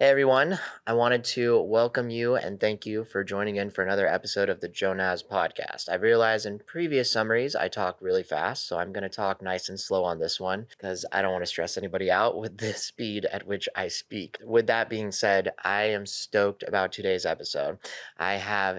Hey everyone, I wanted to welcome you and thank you for joining in for another episode of the Joe Naz podcast. I've realized in previous summaries I talk really fast, so I'm going to talk nice and slow on this one because I don't want to stress anybody out with the speed at which I speak. With that being said, I am stoked about today's episode. I have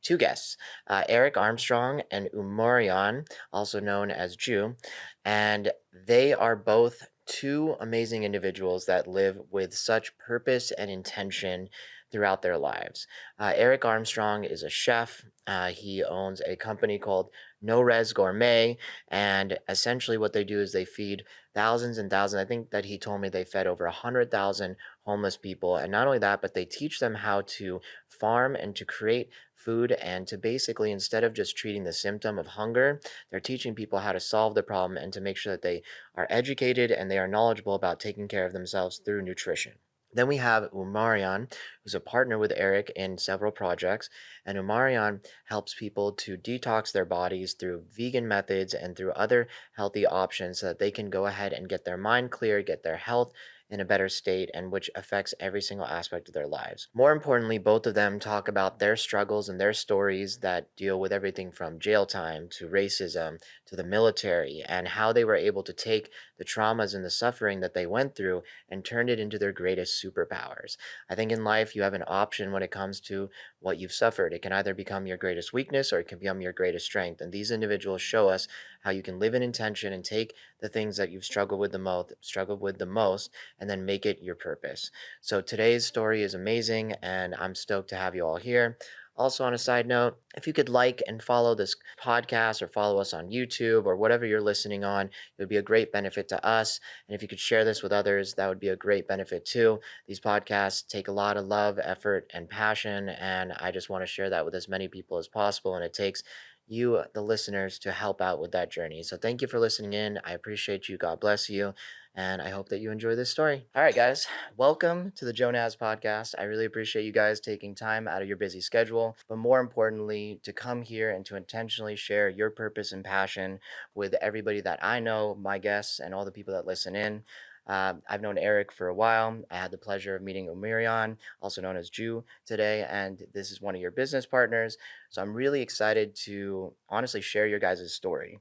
two guests, Erik Armstrong and Umarion, also known as Jew, and they are both two amazing individuals that live with such purpose and intention throughout their lives. Erik Armstrong is a chef. He owns a company called Res Gourmet, and essentially what they do is they feed thousands and thousands. I think that he told me they fed over 100,000 homeless people, and not only that, but they teach them how to farm and to create food and to basically, instead of just treating the symptom of hunger, they're teaching people how to solve the problem and to make sure that they are educated and they are knowledgeable about taking care of themselves through nutrition. Then we have Umarian, who's a partner with Erik in several projects. And Umarian helps people to detox their bodies through vegan methods and through other healthy options so that they can go ahead and get their mind clear, get their health in a better state, and which affects every single aspect of their lives. More importantly, both of them talk about their struggles and their stories that deal with everything from jail time to racism to the military and how they were able to take the traumas and the suffering that they went through and turned it into their greatest superpowers. I think in life you have an option when it comes to what you've suffered. It can either become your greatest weakness or it can become your greatest strength. And these individuals show us how you can live in intention and take the things that you've struggled with the most, and then make it your purpose. So today's story is amazing, and I'm stoked to have you all here. Also, on a side note, if you could like and follow this podcast or follow us on YouTube or whatever you're listening on, it would be a great benefit to us. And if you could share this with others, that would be a great benefit too. These podcasts take a lot of love, effort, and passion, and I just want to share that with as many people as possible. And it takes you, the listeners, to help out with that journey. So thank you for listening in. I appreciate you. God bless you. And I hope that you enjoy this story. All right, guys, welcome to the Joe Naz podcast. I really appreciate you guys taking time out of your busy schedule, but more importantly, to come here and to intentionally share your purpose and passion with everybody that I know, my guests, and all the people that listen in. I've known Erik for a while. I had the pleasure of meeting Umirion, also known as Jew, today, and this is one of your business partners. So I'm really excited to honestly share your guys' story.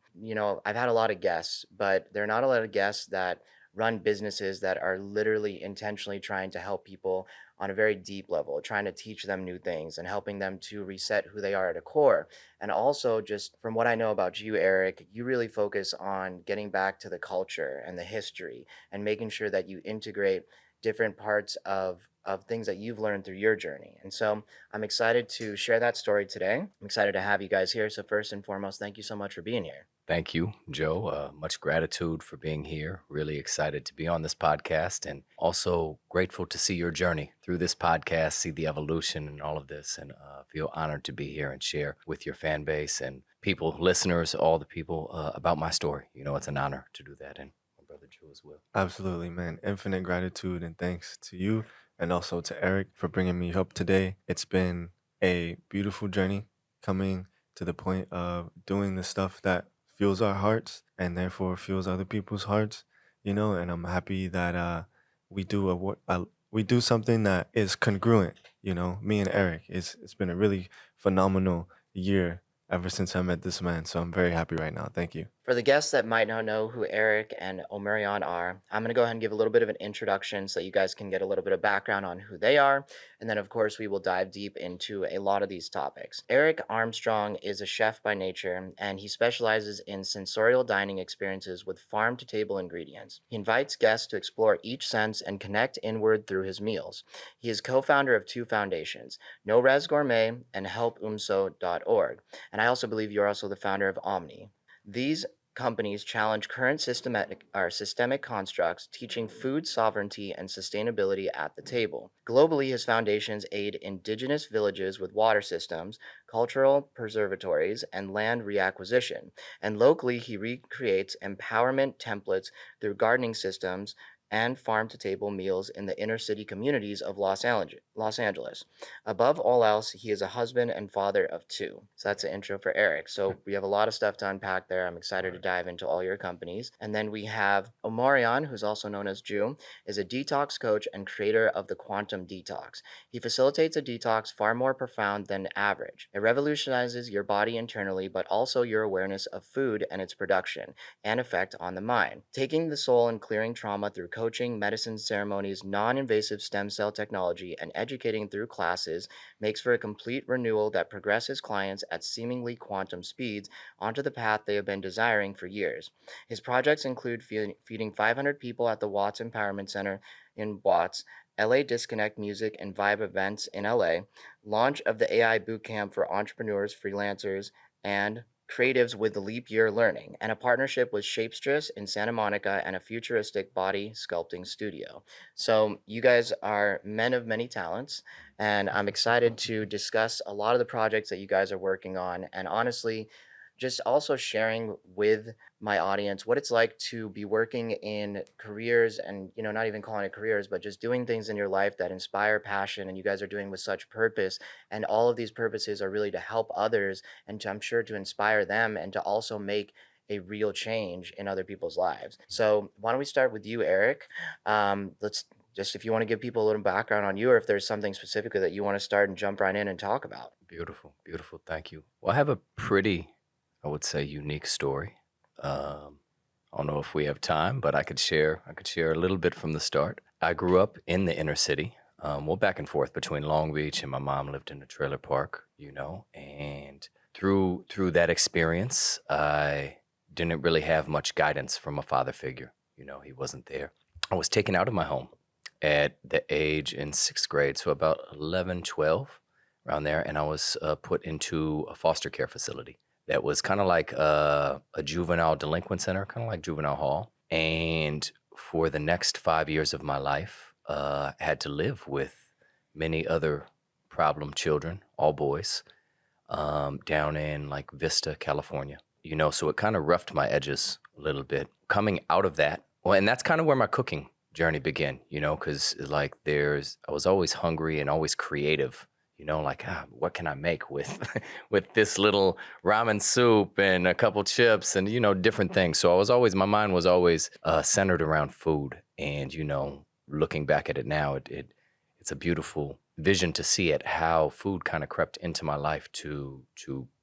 I've had a lot of guests, but there are not a lot of guests that run businesses that are literally intentionally trying to help people on a very deep level, trying to teach them new things and helping them to reset who they are at a core. And also, just from what I know about you, Erik, you really focus on getting back to the culture and the history and making sure that you integrate different parts of things that you've learned through your journey. And so I'm excited to share that story today. I'm excited to have you guys here. So first and foremost, thank you so much for being here. Thank you, Joe. Much gratitude for being here. Really excited to be on this podcast and also grateful to see your journey through this podcast, see the evolution and all of this, and feel honored to be here and share with your fan base and people, listeners, all the people about my story. It's an honor to do that, and my brother Joe as well. Absolutely, man. Infinite gratitude and thanks to you and also to Erik for bringing me up today. It's been a beautiful journey coming to the point of doing the stuff that fuels our hearts and therefore fuels other people's hearts, and I'm happy that we do something that is congruent, me and Erik. It's been a really phenomenal year ever since I met this man, so I'm very happy right now. Thank you. For the guests that might not know who Erik and Omarion are, I'm going to go ahead and give a little bit of an introduction so you guys can get a little bit of background on who they are. And then, of course, we will dive deep into a lot of these topics. Erik Armstrong is a chef by nature, and he specializes in sensorial dining experiences with farm to table ingredients. He invites guests to explore each sense and connect inward through his meals. He is co founder of two foundations, Res Gourmet and helpumso.org. And I also believe you're also the founder of Omni. These companies challenge current systemic constructs, teaching food sovereignty and sustainability at the table. Globally, his foundations aid indigenous villages with water systems, cultural preservatories, and land reacquisition. And locally, he recreates empowerment templates through gardening systems and farm-to-table meals in the inner-city communities of Los Angeles. Above all else, he is a husband and father of two. So that's an intro for Erik. So we have a lot of stuff to unpack there. I'm excited to dive into all your companies. And then we have Umarion, who's also known as Jew, is a detox coach and creator of the Quantum Detox. He facilitates a detox far more profound than average. It revolutionizes your body internally, but also your awareness of food and its production and effect on the mind. Taking the soul and clearing trauma through coaching, medicine ceremonies, non-invasive stem cell technology, and educating through classes makes for a complete renewal that progresses clients at seemingly quantum speeds onto the path they have been desiring for years. His projects include feeding 500 people at the Watts Empowerment Center in Watts, LA Disconnect Music and Vibe events in LA, launch of the AI Bootcamp for entrepreneurs, freelancers, and creatives with the Leap Year Learning, and a partnership with Shapestress in Santa Monica and a futuristic body sculpting studio. So you guys are men of many talents, and I'm excited to discuss a lot of the projects that you guys are working on, and honestly, just also sharing with my audience what it's like to be working in careers and not even calling it careers but just doing things in your life that inspire passion and you guys are doing with such purpose, and all of these purposes are really to help others and I'm sure to inspire them and to also make a real change in other people's lives. So why don't we start with you, Erik? Let's just, if you want to give people a little background on you, or if there's something specifically that you want to start and jump right in and talk about. Beautiful, beautiful. Thank you. Well, I have a pretty, I would say, unique story. I don't know if we have time, but I could share a little bit from the start. I grew up in the inner city, well, back and forth between Long Beach, and my mom lived in a trailer park, and through that experience, I didn't really have much guidance from a father figure. He wasn't there. I was taken out of my home at the age in 6th grade, so about 11, 12, around there, and I was put into a foster care facility that was kind of like a juvenile delinquent center, kind of like juvenile hall. And for the next 5 years of my life, I had to live with many other problem children, all boys, down in like Vista, California. So it kind of roughed my edges a little bit. Coming out of that, well, and that's kind of where my cooking journey began, because like I was always hungry and always creative. Like, what can I make with with this little ramen soup and a couple chips and, different things. So my mind was always centered around food. And, looking back at it now, it's a beautiful vision to see it, how food kind of crept into my life to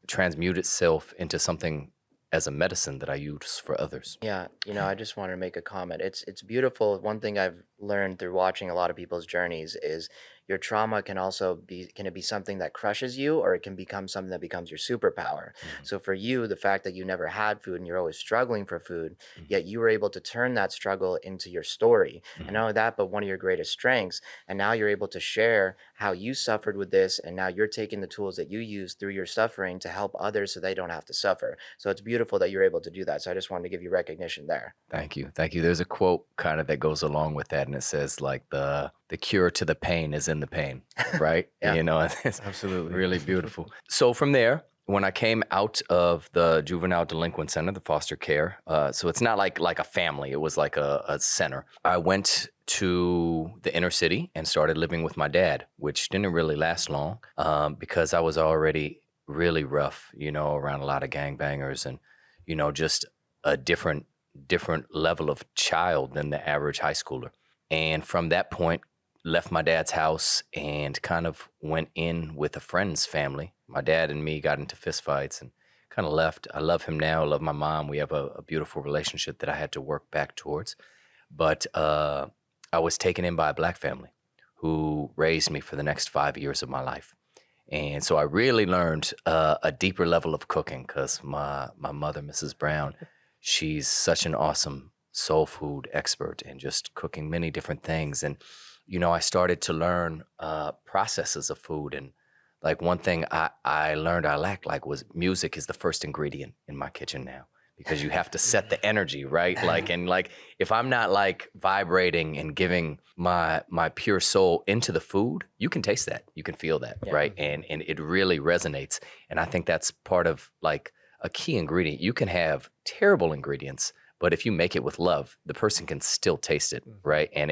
transmute itself into something as a medicine that I use for others. Yeah, I just wanted to make a comment. It's beautiful. One thing I've learned through watching a lot of people's journeys is your trauma can it be something that crushes you, or it can become something that becomes your superpower. Mhm. So for you, the fact that you never had food and you're always struggling for food, Mhm. yet you were able to turn that struggle into your story. And Mhm. not only that, but one of your greatest strengths. And now you're able to share how you suffered with this, and now you're taking the tools that you use through your suffering to help others so they don't have to suffer. So it's beautiful that you're able to do that. So I just wanted to give you recognition there. Thank you. Thank you. There's a quote kind of that goes along with that, and it says like the cure to the pain is in the pain, right? Yeah. It's Absolutely. really beautiful. So from there, when I came out of the juvenile delinquent center, the foster care, so it's not like a family, it was like a center. I went to the inner city and started living with my dad, which didn't really last long because I was already really rough, around a lot of gangbangers and, just a different level of child than the average high schooler. And from that point, left my dad's house and kind of went in with a friend's family. My dad and me got into fistfights and kind of left. I love him now. I love my mom. We have a beautiful relationship that I had to work back towards. But I was taken in by a black family who raised me for the next 5 years of my life. And so I really learned a deeper level of cooking because my mother, Mrs. Brown, she's such an awesome soul food expert and just cooking many different things. And, I started to learn processes of food. And like one thing I learned I lacked was music is the first ingredient in my kitchen now because you have to set the energy, right? If I'm not vibrating and giving my pure soul into the food, you can taste that, you can feel that, Yeah. right? And it really resonates. And I think that's part of a key ingredient. You can have terrible ingredients, But if you make it with love, the person can still taste it, right? And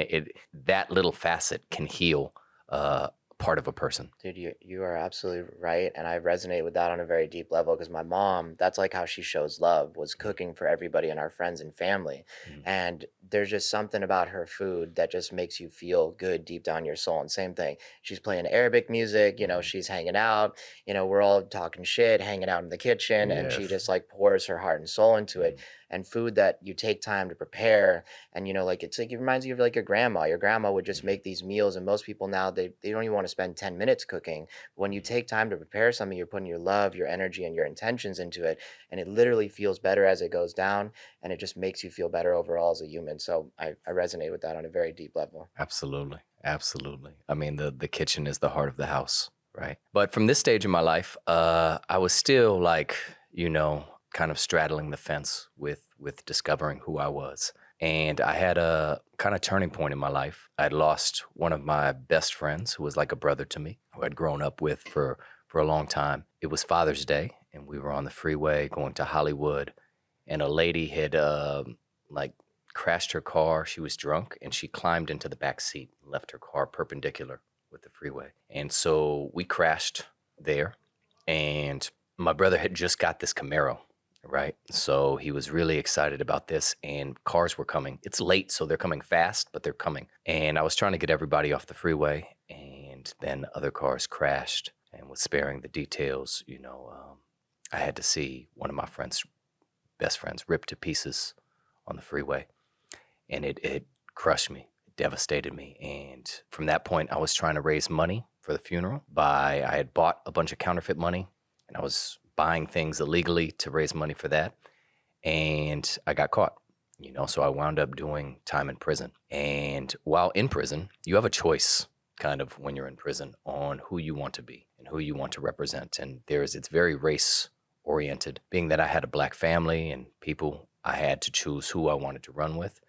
that little facet can heal part of a person. Dude, you are absolutely right, and I resonate with that on a very deep level because my mom, that's like how she shows love, was cooking for everybody and our friends and family. Mhm. And there's just something about her food that just makes you feel good deep down your soul. And same thing, she's playing Arabic music, she's hanging out, we're all talking shit, hanging out in the kitchen, and she Yes. just like pours her heart and soul into it. And food that you take time to prepare, and like it's like it reminds you of like your grandma would just make these meals, and most people now they don't even want to spend 10 minutes cooking. When you take time to prepare something, you're putting your love, your energy, and your intentions into it, and it literally feels better as it goes down, and it just makes you feel better overall as a human. So I resonate with that on a very deep level. Absolutely. Absolutely. I mean, the kitchen is the heart of the house, right? But from this stage in my life, I was still like, kind of straddling the fence with discovering who I was. And I had a kind of turning point in my life. I'd lost one of my best friends who was like a brother to me, who I'd grown up with for a long time. It was Father's Day, and we were on the freeway going to Hollywood, and a lady had like crashed her car. She was drunk, and she climbed into the back seat and left her car perpendicular with the freeway. And so we crashed there, and my brother had just got this Camaro, right? So he was really excited about this, and cars were coming. It's late, so they're coming fast, but they're coming. And I was trying to get everybody off the freeway, and then other cars crashed. And with sparing the details, I had to see one of my best friends, ripped to pieces on the freeway. And it crushed me, it devastated me. And from that point, I was trying to raise money for the funeral. I had bought a bunch of counterfeit money, and I was buying things illegally to raise money for that. And I got caught, so I wound up doing time in prison. And while in prison, you have a choice kind of when you're in prison on who you want to be and who you want to represent. And it's very race oriented, being that I had a Black family and people, I had to choose who I wanted to run with.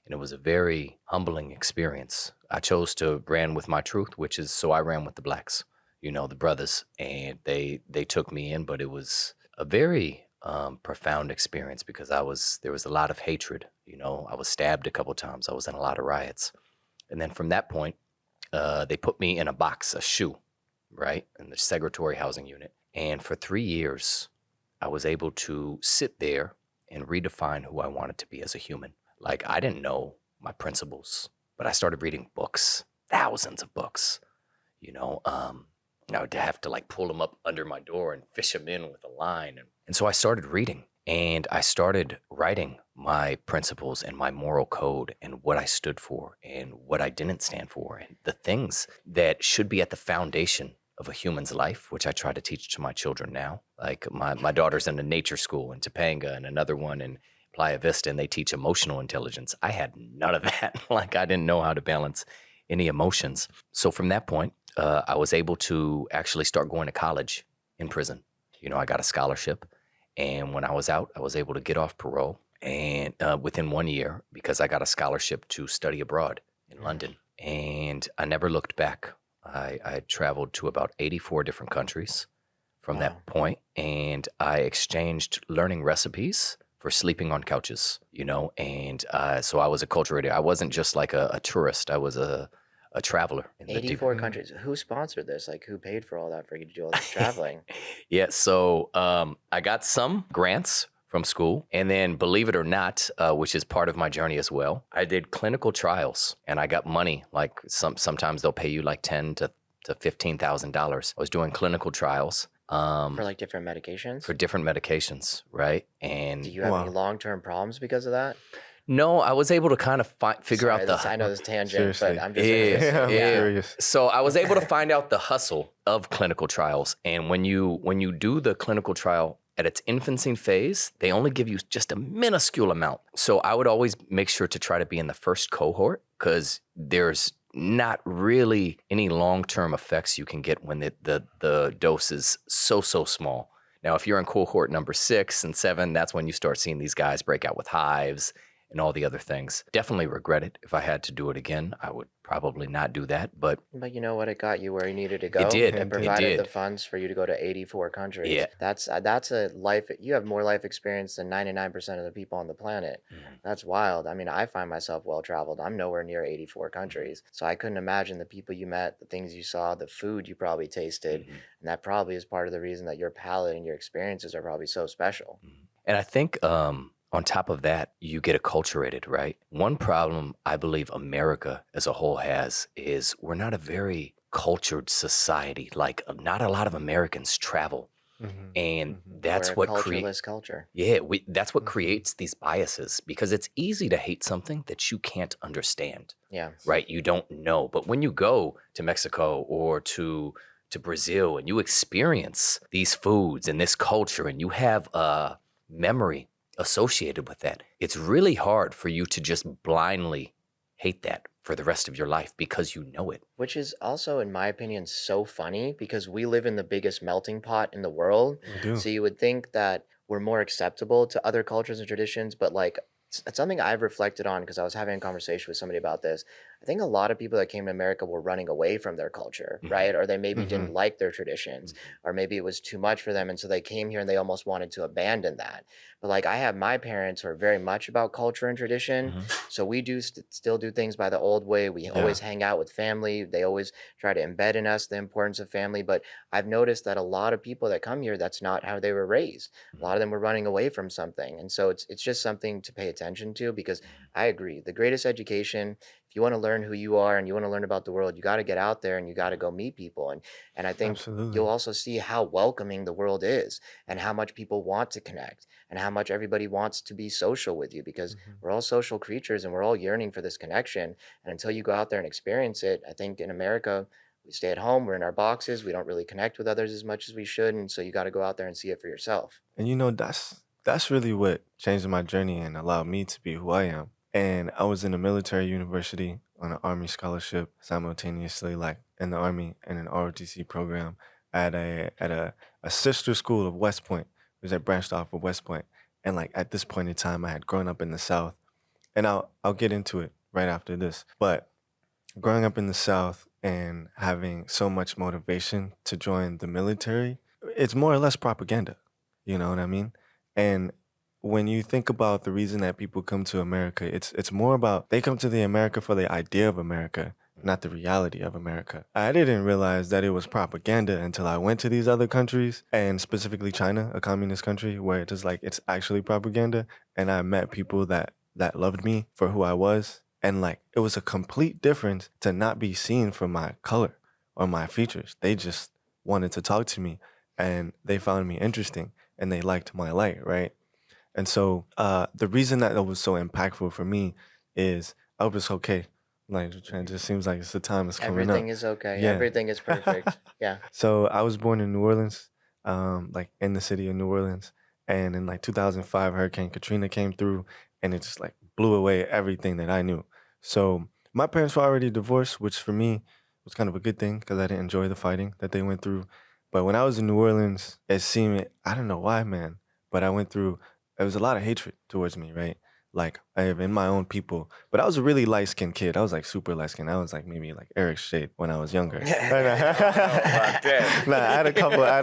And it was a very humbling experience. I chose to ran with my truth, which is, so I ran with the Blacks, the brothers, and they took me in, but it was a very profound experience because there was a lot of hatred. I was stabbed a couple times. I was in a lot of riots. And then from that point, they put me in a box, a shoe, right, in the segregatory housing unit. And for 3 years, I was able to sit there and redefine who I wanted to be as a human. Like, I didn't know my principles, but I started reading books, thousands of books, I would have to like pull them up under my door and fish them in with a line. And so I started reading, and I started writing my principles and my moral code and what I stood for and what I didn't stand for, and the things that should be at the foundation of a human's life, which I try to teach to my children now. Like my daughter's in a nature school in Topanga, and another one in Playa Vista, and they teach emotional intelligence. I had none of that. Like, I didn't know how to balance any emotions. So from that point, I was able to actually start going to college in prison. I got a scholarship, and when I was out, I was able to get off parole, and within 1 year, because I got a scholarship to study abroad in London, and I never looked back. I traveled to about 84 different countries from that point, and I exchanged learning recipes for sleeping on couches, and so I was a culture. I wasn't just like a tourist. I was a traveler in the 84 countries. Who sponsored this? Like, who paid for all that for you to do all this traveling? Yeah, so I got some grants from school, and then, believe it or not, which is part of my journey as well, I did clinical trials, and I got money. Like, sometimes they'll pay you like $10,000 to $15,000. I was doing clinical trials. For like different medications? For different medications, right? And do you have any long-term problems because of that? No, I was able to kind of figure out I know this tangent, Seriously. but I'm just curious. So I was able to find out the hustle of clinical trials. And when you do the clinical trial at its infancy phase, they only give you just a minuscule amount. So I would always make sure to try to be in the first cohort, because there's not really any long-term effects you can get when the dose is so small. Now, if you're in cohort number 6 and 7, that's when you start seeing these guys break out with hives and all the other things. Definitely regret it. If I had to do it again, I would probably not do that. But But you know what? It got you where you needed to it go. did. It And It provided the did. funds for you to go to 84 Yeah. countries. That's a life. You have more life experience than 99% of the people on the planet. Mhm. That's wild. I mean, I find myself well traveled. I'm nowhere near 84 Mhm. countries. So I couldn't imagine the people you met, the things you saw, the food you probably tasted. Mhm. And that probably is part of the reason that your palate and your experiences are probably so special. Mhm. And I think on top of that, you get acculturated, right? One problem I believe America as a whole has is we're not a very cultured society. Like not a lot of Americans travel. Mhm. And Mhm. We're that's a what create cultureless culture. yeah, that's what Mhm. creates these biases because it's easy to hate something that you can't understand, Yeah. right? You don't know. But when you go to Mexico or to Brazil and you experience these foods and this culture and you have a memory associated with that, it's really hard for you to just blindly hate that for the rest of your life because you know it. Which is also, in my opinion, so funny because we live in the biggest melting pot in the world. We do. So you would think that we're more acceptable to other cultures and traditions, but like it's something I've reflected on because I was having a conversation with somebody about this. I think a lot of people that came to America were running away from their culture, Mhm. right? Or they maybe didn't Mhm. like their traditions, Mhm. or maybe it was too much for them. And so they came here and they almost wanted to abandon that. But like I have my parents who are very much about culture and tradition. Mhm. So we do still do things by the old way. We Yeah. always hang out with family. They always try to embed in us the importance of family. But I've noticed that a lot of people that come here, that's not how they were raised. A lot of them were running away from something. And so it's just something to pay attention to because I agree. The greatest education, if you want to learn who you are and you want to learn about the world, you got to get out there and you got to go meet people. And I think you'll Absolutely. also see how welcoming the world is and how much people want to connect and how much everybody wants to be social with you because Mhm. we're all social creatures and we're all yearning for this connection. And until you go out there and experience it, I think in America, we stay at home, we're in our boxes, we don't really connect with others as much as we should. And so you got to go out there and see it for yourself. And you know, that's really what changed my journey and allowed me to be who I am. And I was in a military university on an Army scholarship simultaneously, like in the Army and an ROTC program at a sister school of West Point, which I branched off of West Point. And like at this point in time, I had grown up in the South, and I'll get into it right after this. But growing up in the South and having so much motivation to join the military, it's more or less propaganda. You know what I mean? And when you think about the reason that people come to America, it's more about they come to the America for the idea of America, not the reality of America. I didn't realize that it was propaganda until I went to these other countries and specifically China, a communist country, where it's just like it's actually propaganda. And I met people that loved me for who I was. And like it was a complete difference to not be seen for my color or my features. They just wanted to talk to me and they found me interesting and they liked my light, right? And so the reason that it was so impactful for me is I was okay. Like it just seems like it's the time is coming up. Everything is okay. Yeah. Everything is perfect. Yeah. So I was born in New Orleans, like in the city of New Orleans, and in like 2005, Hurricane Katrina came through, and it just like blew away everything that I knew. So my parents were already divorced, which for me was kind of a good thing because I didn't enjoy the fighting that they went through. But when I was in New Orleans, it seemed I don't know why, man, but I went through. There was a lot of hatred towards me, right? Like I have in my own people, but I was a really light skinned kid. I was like super light skinned. I was like maybe like Eric's shade when I was younger. Nah, I had a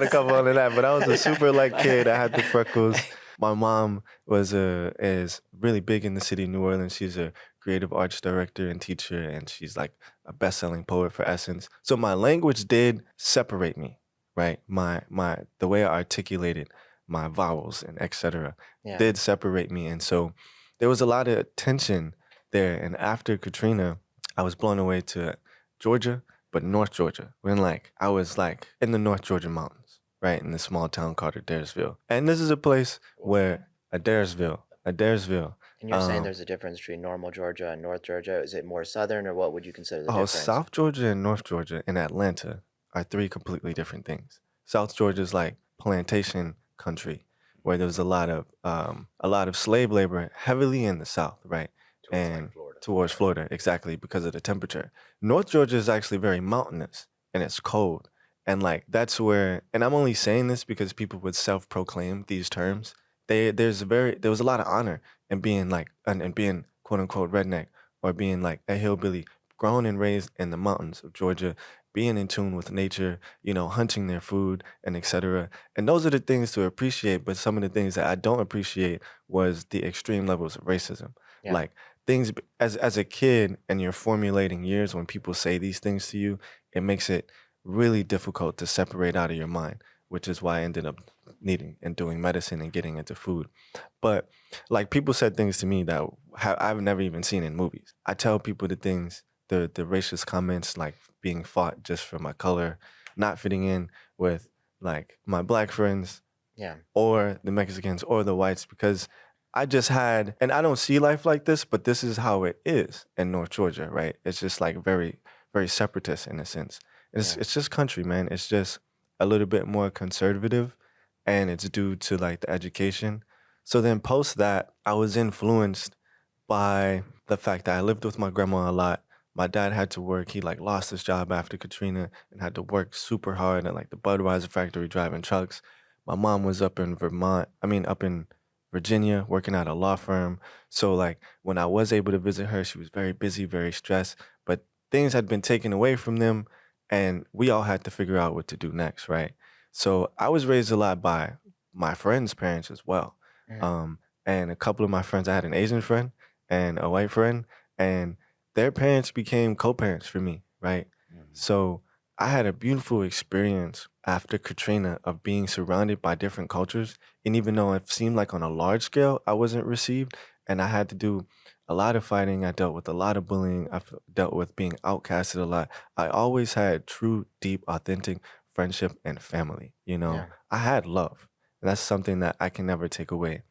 couple under that, but I was a super light kid. I had the freckles. My mom is really big in the city of New Orleans. She's a creative arts director and teacher, and she's like a best-selling poet for Essence. So my language did separate me, right? My the way I articulated my vowels and etc. Yeah. did separate me, and so there was a lot of tension there. And after Katrina, I was blown away to Georgia, but North Georgia. When like I was like in the North Georgia mountains, right, in this small town called Adairsville. And this is a place where Adairsville. And you're saying there's a difference between normal Georgia and North Georgia. Is it more southern or what would you consider the Oh, difference? South Georgia and North Georgia and Atlanta are three completely different things. South Georgia is like plantation country, where there was a lot of slave labor heavily in the South, right? Towards like And Florida. towards Florida, exactly, because of the temperature. North Georgia is actually very mountainous and it's cold. And like that's where, and I'm only saying this because people would self-proclaim these terms there was a lot of honor in being like and being quote unquote redneck or being like a hillbilly grown and raised in the mountains of Georgia, being in tune with nature, hunting their food and etc. And those are the things to appreciate. But some of the things that I don't appreciate was the extreme levels of racism. Yeah. Like things as a kid and your formulating years, when people say these things to you, it makes it really difficult to separate out of your mind, which is why I ended up needing and doing medicine and getting into food. But like people said things to me that I've never even seen in movies. I tell people the things, the racist comments, like being fought just for my color, not fitting in with like my black friends Yeah. or the Mexicans or the whites, because I just had, and I don't see life like this, but this is how it is in North Georgia, right? It's just like very, very separatist in a sense. It's Yeah. it's just country, man. It's just a little bit more conservative, and it's due to like the education. So then post that, I was influenced by the fact that I lived with my grandma a lot. My dad had to work. He like lost his job after Katrina and had to work super hard at like the Budweiser factory driving trucks. My mom was up in up in Virginia working at a law firm. So like when I was able to visit her, she was very busy, very stressed, but things had been taken away from them and we all had to figure out what to do next, right? So I was raised a lot by my friends' parents as well. Mhm. Um, and a couple of my friends, I had an Asian friend and a white friend, and their parents became co-parents for me, right? Mhm. So I had a beautiful experience after Katrina of being surrounded by different cultures. And even though it seemed like on a large scale, I wasn't received, and I had to do a lot of fighting. I dealt with a lot of bullying. Dealt with being outcasted a lot. I always had true, deep, authentic friendship and family. Yeah. I had love. And that's something that I can never take away.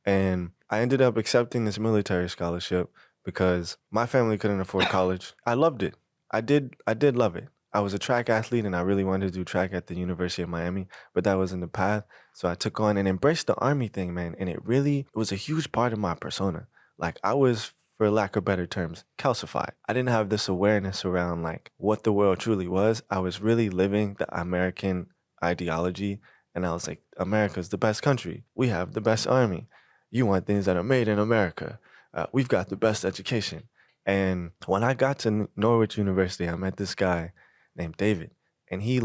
And I ended up accepting this military scholarship because my family couldn't afford college. I loved it. I did love it. I was a track athlete and I really wanted to do track at the University of Miami, but that was in the path. So I took on and embraced the army thing, man. And it was a huge part of my persona. Like I was, for lack of better terms, calcified. I didn't have this awareness around like what the world truly was. I was really living the American ideology. And I was like, America's the best country. We have the best army. You want things that are made in America. We've got the best education. And when I got to Norwich University, I met this guy named David. And he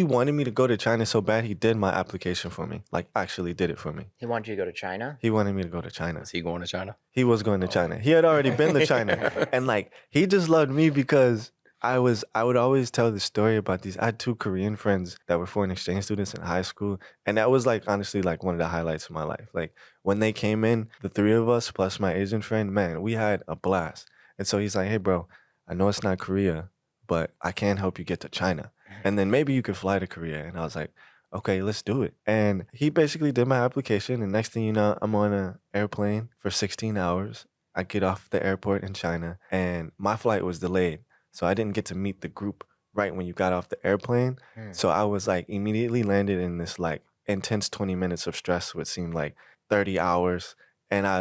wanted me to go to China so bad he did my application for me. Like actually did it for me. He wanted you to go to China? He wanted me to go to China. Was he going to China? He was going to Oh. China. He had already been to China. And like he just loved me because I would always tell the story about these. I had two Korean friends that were foreign exchange students in high school. And that was like honestly like one of the highlights of my life. Like when they came in, the three of us plus my Asian friend, man, we had a blast. And so he's like, hey bro, I know it's not Korea, but I can help you get to China. And then maybe you could fly to Korea. And I was like, okay, let's do it. And he basically did my application. And next thing you know, I'm on an airplane for 16 hours. I get off the airport in China and my flight was delayed. So I didn't get to meet the group right when you got off the airplane. Hmm. So I was like immediately landed in this like intense 20 minutes of stress, which seemed like 30 hours. And I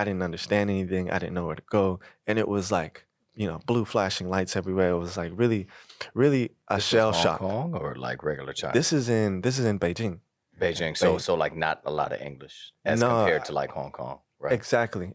didn't understand anything. I didn't know where to go. And it was like, blue flashing lights everywhere. It was like really, really a This was shell Hong shock. Kong or like regular China? This is in Beijing. Beijing. So like not a lot of English as No, compared to like Hong Kong, right? Exactly.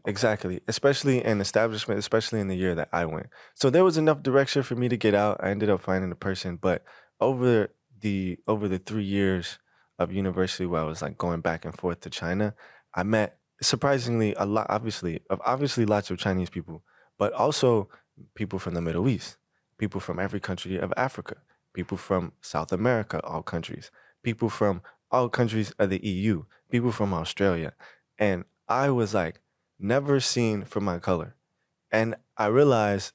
Especially in establishment, especially in the year that I went. So there was enough direction for me to get out. I ended up finding a person, but over the 3 years of university where I was like going back and forth to China, I met surprisingly a lot, obviously lots of Chinese people, but also people from the Middle East, people from every country of Africa, people from South America, all countries, people from all countries of the EU, people from Australia. And I was like, never seen for my color. And I realized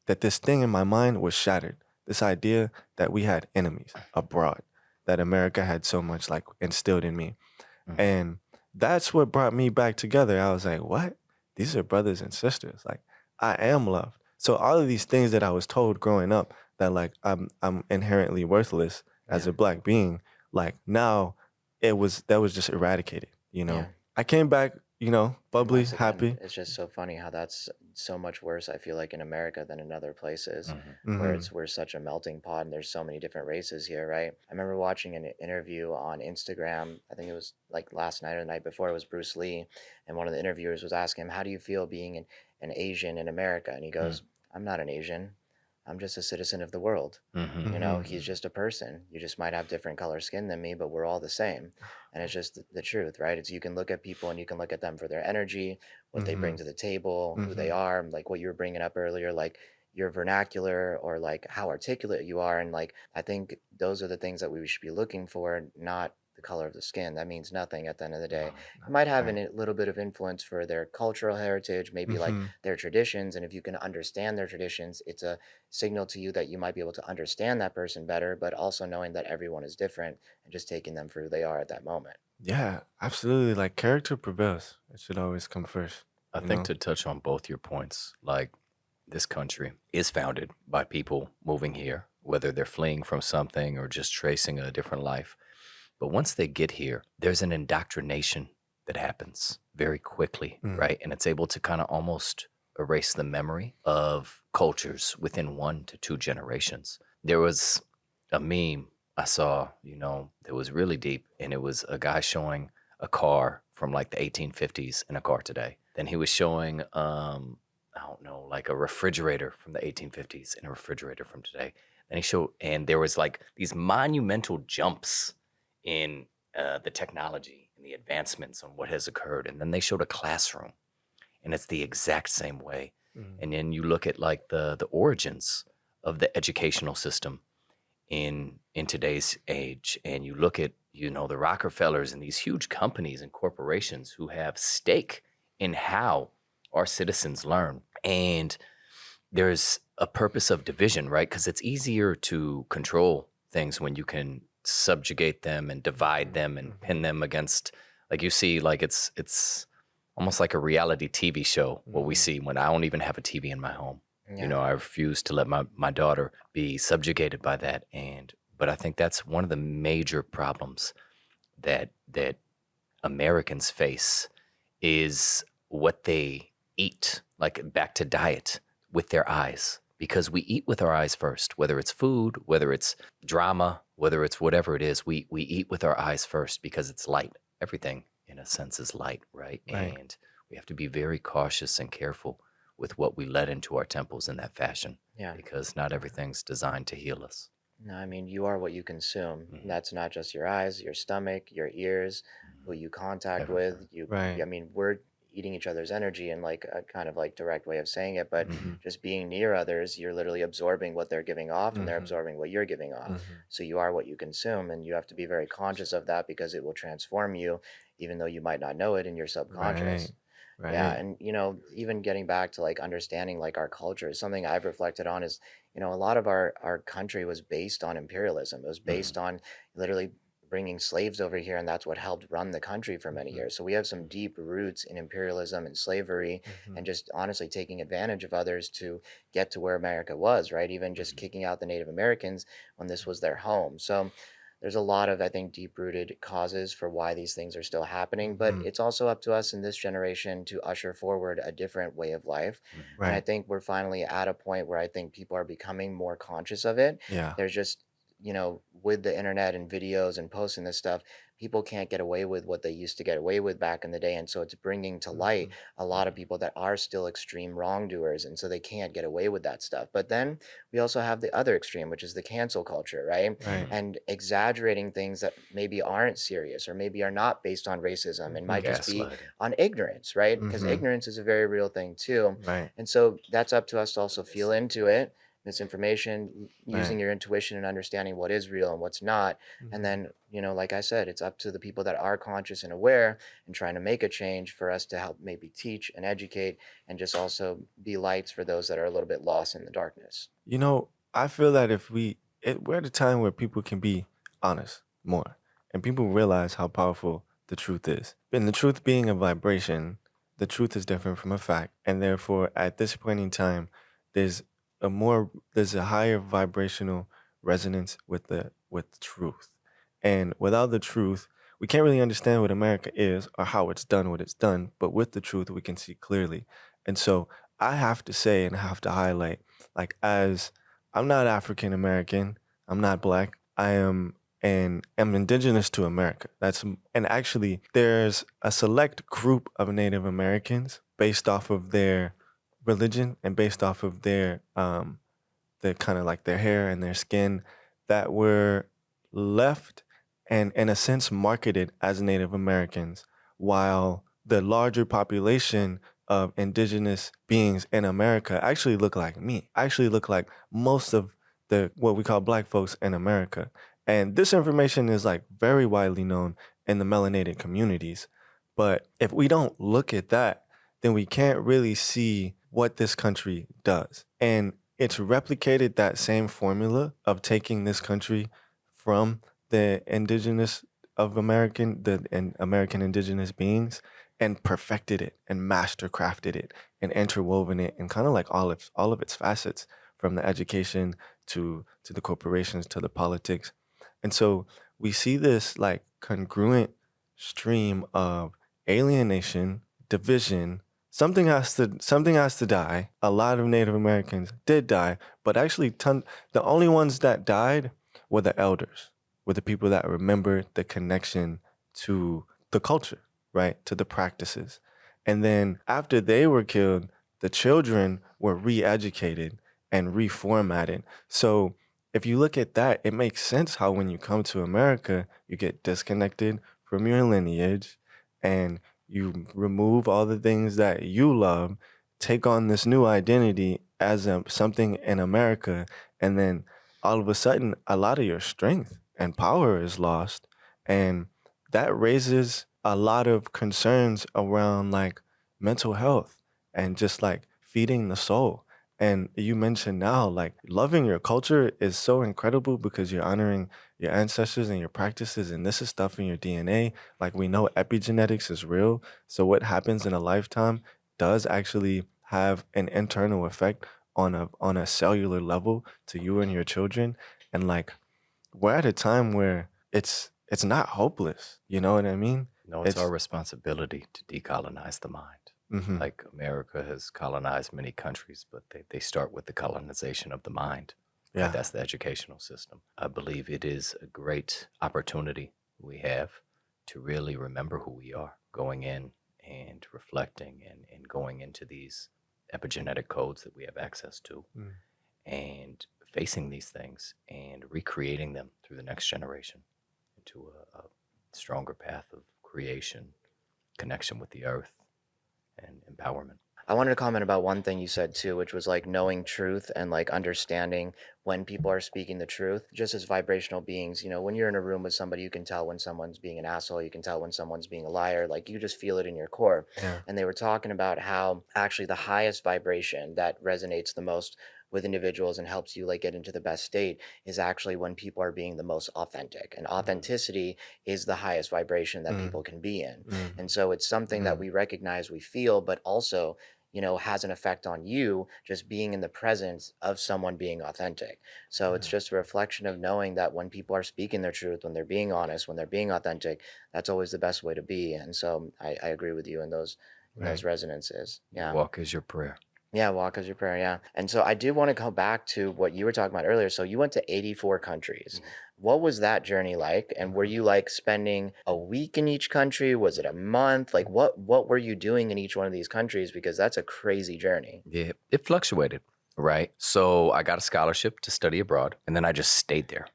that this thing in my mind was shattered. This idea that we had enemies abroad, that America had so much like instilled in me. Mhm. And that's what brought me back together. I was like, what? These are brothers and sisters. Like, I am loved. So all of these things that I was told growing up that like I'm inherently worthless as Yeah. a black being, like now that was just eradicated, Yeah. I came back And bubbly, once again, happy. it's just so funny how that's so much worse, I feel like, in America than in other places, Hmm. where Mm-hmm. we're such a melting pot and there's so many different races here, right? I remember watching an interview on Instagram. I think it was like last night or the night before. It was Bruce Lee, and one of the interviewers was asking him, "How do you feel being an Asian in America?" And he goes, "I'm not an Asian. I'm just a citizen of the world." Hmm. Mm-hmm. He's just a person. You just might have different color skin than me, but we're all the same. And it's just the truth, right? It's, you can look at people and you can look at them for their energy, what they Mm-hmm. bring to the table, who they Mm-hmm. are, like what you were bringing up earlier, like your vernacular or like how articulate you are. And like, I think those are the things that we should be looking for, not the color of the skin. That means nothing at the end of the day. No, It might have Right. a little bit of influence for their cultural heritage, maybe like Mm-hmm. their traditions. And if you can understand their traditions, it's a signal to you that you might be able to understand that person better, but also knowing that everyone is different and just taking them for who they are at that moment. Yeah, absolutely. Like character prevails. It should always come first, I you think know? to touch on both your points, like this country is founded by people moving here, whether they're fleeing from something or just tracing a different life. But once they get here, there's an indoctrination that happens very quickly, Mm. right? And it's able to kind of almost erase the memory of cultures within 1 to 2 generations. There was a meme I saw, that was really deep, and it was a guy showing a car from like the 1850s and a car today. Then he was showing, I don't know, like a refrigerator from the 1850s and a refrigerator from today. And he showed, and there was like these monumental jumps in the technology and the advancements on what has occurred. And then they showed a classroom, and it's the exact same way. Mm. And then you look at like the origins of the educational system in today's age, and you look at the Rockefellers and these huge companies and corporations who have stake in how our citizens learn. And there's a purpose of division, right? Because it's easier to control things when you can subjugate them and divide them and Mm-hmm. pin them against, like you see, like it's almost like a reality TV show, what we Mm-hmm. see when I don't even have a TV in my home. Yeah. I refuse to let my daughter be subjugated by that. But I think that's one of the major problems that Americans face is what they eat, like back to diet, with their eyes. Because we eat with our eyes first, whether it's food, whether it's drama, whether it's whatever it is, we eat with our eyes first because it's light. Everything, in a sense, is light, right? Right. And we have to be very cautious and careful with what we let into our temples in that fashion, Yeah. because not everything's designed to heal us. No, I mean, you are what you consume. Mhm. That's not just your eyes, your stomach, your ears, who you contact Everything. with. Right. I mean, we're eating each other's energy in like a kind of like direct way of saying it, but Mm-hmm. just being near others, you're literally absorbing what they're giving off and they're Mm-hmm. absorbing what you're giving off. Mm-hmm. So you are what you consume, and you have to be very conscious of that because it will transform you, even though you might not know it in your Right. subconscious. Yeah, Right. and even getting back to like understanding like our culture is something I've reflected on is, a lot of our country was based on imperialism. It was based on literally bringing slaves over here, and that's what helped run the country for many Mm-hmm. years. So we have some deep roots in imperialism and slavery, Mm-hmm. and just honestly taking advantage of others to get to where America was, right? Even just kicking out the Native Americans when this was their home. So there's a lot of, I think, deep rooted causes for why these things are still happening, but Mm-hmm. it's also up to us in this generation to usher forward a different way of life. And I Right. think we're finally at a point where I think people are becoming more conscious of it. Yeah. There's just, with the internet and videos and posting this stuff, people can't get away with what they used to get away with back in the day. And so it's bringing to light Mm-hmm. a lot of people that are still extreme wrongdoers. And so they can't get away with that stuff. But then we also have the other extreme, which is the cancel culture, right? Right. And exaggerating things that maybe aren't serious or maybe are not based on racism and Mm-hmm. might just be Gaslighting. on ignorance, right? Because Mm-hmm. ignorance is a very real thing too. Right. And so that's up to us to also feel into it, misinformation, using Right. your intuition and understanding what is real and what's not. And Mm-hmm. then, like I said, it's up to the people that are conscious and aware and trying to make a change for us to help maybe teach and educate and just also be lights for those that are a little bit lost in the darkness. I feel that we're at a time where people can be honest more, and people realize how powerful the truth is. And the truth being a vibration, the truth is different from a fact, and therefore, at this point in time, there's there's a higher vibrational resonance with the truth, and without the truth, we can't really understand what America is or how it's done what it's done, but with the truth, we can see clearly. And so I have to say and I have to highlight, like, as I'm not African American, I'm not Black, I am indigenous to America. And actually there's a select group of Native Americans based off of their religion and based off of their kind of like their hair and their skin that were left and in a sense marketed as Native Americans, while the larger population of indigenous beings in America actually look like me, actually look like most of the what we call Black folks in America. And this information is like very widely known in the melanated communities. But if we don't look at that, then we can't really see what this country does. And it's replicated that same formula of taking this country from the indigenous of American indigenous beings and perfected it and mastercrafted it and interwoven it and kind of like all of its facets, from the education to the corporations to the politics. And so we see this like congruent stream of alienation, division. Something has to die. A lot of Native Americans did die, but actually the only ones that died were the elders, were the people that remembered the connection to the culture, right? To the practices. And then after they were killed, the children were re-educated and reformatted. So if you look at that, it makes sense how when you come to America, you get disconnected from your lineage and you remove all the things that you love, take on this new identity as something in America, and then all of a sudden, a lot of your strength and power is lost. And that raises a lot of concerns around like mental health and just like feeding the soul. And you mentioned now, like loving your culture is so incredible because you're honoring your ancestors and your practices, and this is stuff in your DNA. Like we know epigenetics is real. So what happens in a lifetime does actually have an internal effect on a cellular level to you and your children. And like we're at a time where it's not hopeless. You know what I mean? No, it's our responsibility to decolonize the mind. Mhm. Like America has colonized many countries, but they start with the colonization of the mind. Right? Yeah. That's the educational system. I believe it is a great opportunity we have to really remember who we are, going in and reflecting and going into these epigenetic codes that we have access to Mm. and facing these things and recreating them through the next generation into a stronger path of creation, connection with the earth, and empowerment. I wanted to comment about one thing you said too, which was like knowing truth and like understanding when people are speaking the truth. Just as vibrational beings, when you're in a room with somebody, you can tell when someone's being an asshole, you can tell when someone's being a liar, like you just feel it in your core. Yeah. And they were talking about how actually the highest vibration that resonates the most with individuals and helps you like get into the best state is actually when people are being the most authentic. And authenticity is the highest vibration that people can be in. And so it's something that we recognize, we feel, but also has an effect on you just being in the presence of someone being authentic. So it's just a reflection of knowing that when people are speaking their truth, when they're being honest, when they're being authentic, that's always the best way to be. And so I agree with you in those resonances. Yeah. Walk is your prayer. Yeah, walk as your prayer. Yeah. And so I do want to go back to what you were talking about earlier. So you went to 84 countries. What was that journey like? And were you like spending a week in each country? Was it a month? Like what were you doing in each one of these countries? Because that's a crazy journey. Yeah, it fluctuated, right? So I got a scholarship to study abroad, and then I just stayed there.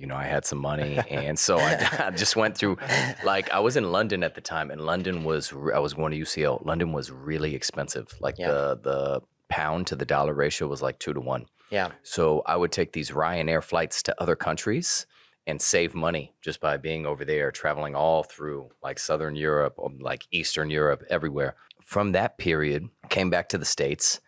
I had some money, and so I just went through, like, I was in London at the time, and I was going to UCL. London was really expensive. Like, the pound to the dollar ratio was like 2-to-1. Yeah. So I would take these Ryanair flights to other countries and save money just by being over there, traveling all through, like, Southern Europe, or like Eastern Europe, everywhere. From that period, came back to the States,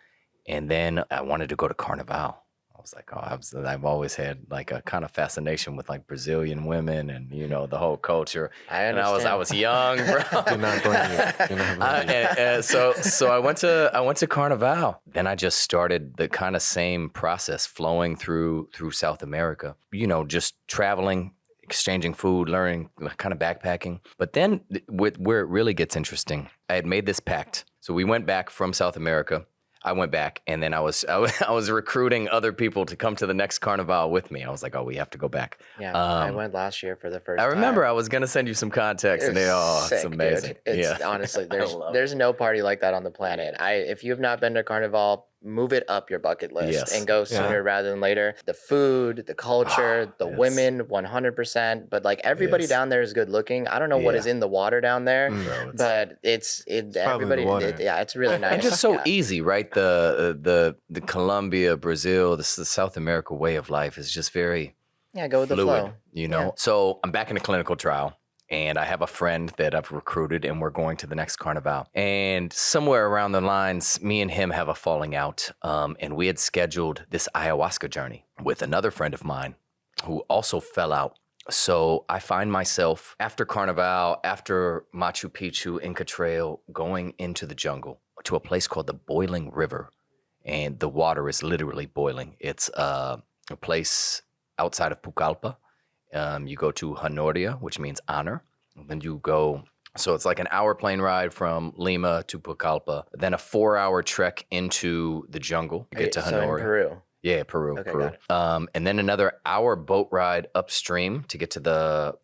and then I wanted to go to Carnival. I was like, I've always had like a kind of fascination with like Brazilian women and the whole culture. I understand. understand. And I was young, bro. Do not blame you. Do not blame you. So I went to Carnival. Then I just started the kind of same process flowing through South America. Just traveling, exchanging food, learning, kind of backpacking. But then with where it really gets interesting, I had made this pact. So we went back from South America. I went back, and then I was recruiting other people to come to the next Carnival with me. I was like, oh, we have to go back. Yeah, I went last year for the first I remember time. I was gonna send you some context, and It's it's sick, amazing. dude. It's Yeah, honestly I there's love there's it. no party like that on the planet. If you've not been to Carnival, move it up your bucket list Yes. and go Yeah. sooner rather than later. The food, the culture, the It's women, 100%. But like everybody it's down there is good looking. I don't know what is yeah, in the water down there, Mm. bro. It's but It's probably the everybody water. yeah, it's really nice. and just so Yeah. easy, right? The Colombia, Brazil, the South America way of life is just very Yeah, go with the fluid, flow. you Yeah. know? So I'm back in a clinical trial, and I have a friend that I've recruited, and we're going to the next Carnival. And somewhere around the lines, me and him have a falling out. And we had scheduled this ayahuasca journey with another friend of mine who also fell out. So I find myself after Carnival, after Machu Picchu, Inca Trail, going into the jungle to a place called the Boiling River. And the water is literally boiling. It's a place outside of Pucallpa. You go to Honoria, which means honor. And then you go, so it's like an hour plane ride from Lima to Pucallpa, then a 4-hour trek into the jungle to get to So in Honoria. Peru. Yeah, Peru, Okay, Peru. got it. And then another hour boat ride upstream to get to the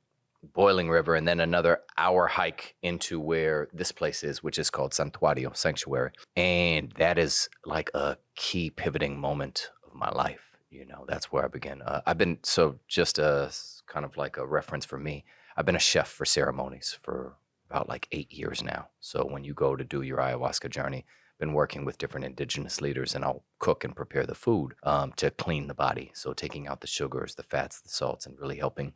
Boiling River, and then another hour hike into where this place is, which is called Santuario, Sanctuary. And that is like a key pivoting moment of my life. You know, that's where I began. I've been, so just a kind of like a reference for me, I've been a chef for ceremonies for about like 8 years now. So when you go to do your ayahuasca journey, been working with different indigenous leaders, and I'll cook and prepare the food to clean the body. So taking out the sugars, the fats, the salts, and really helping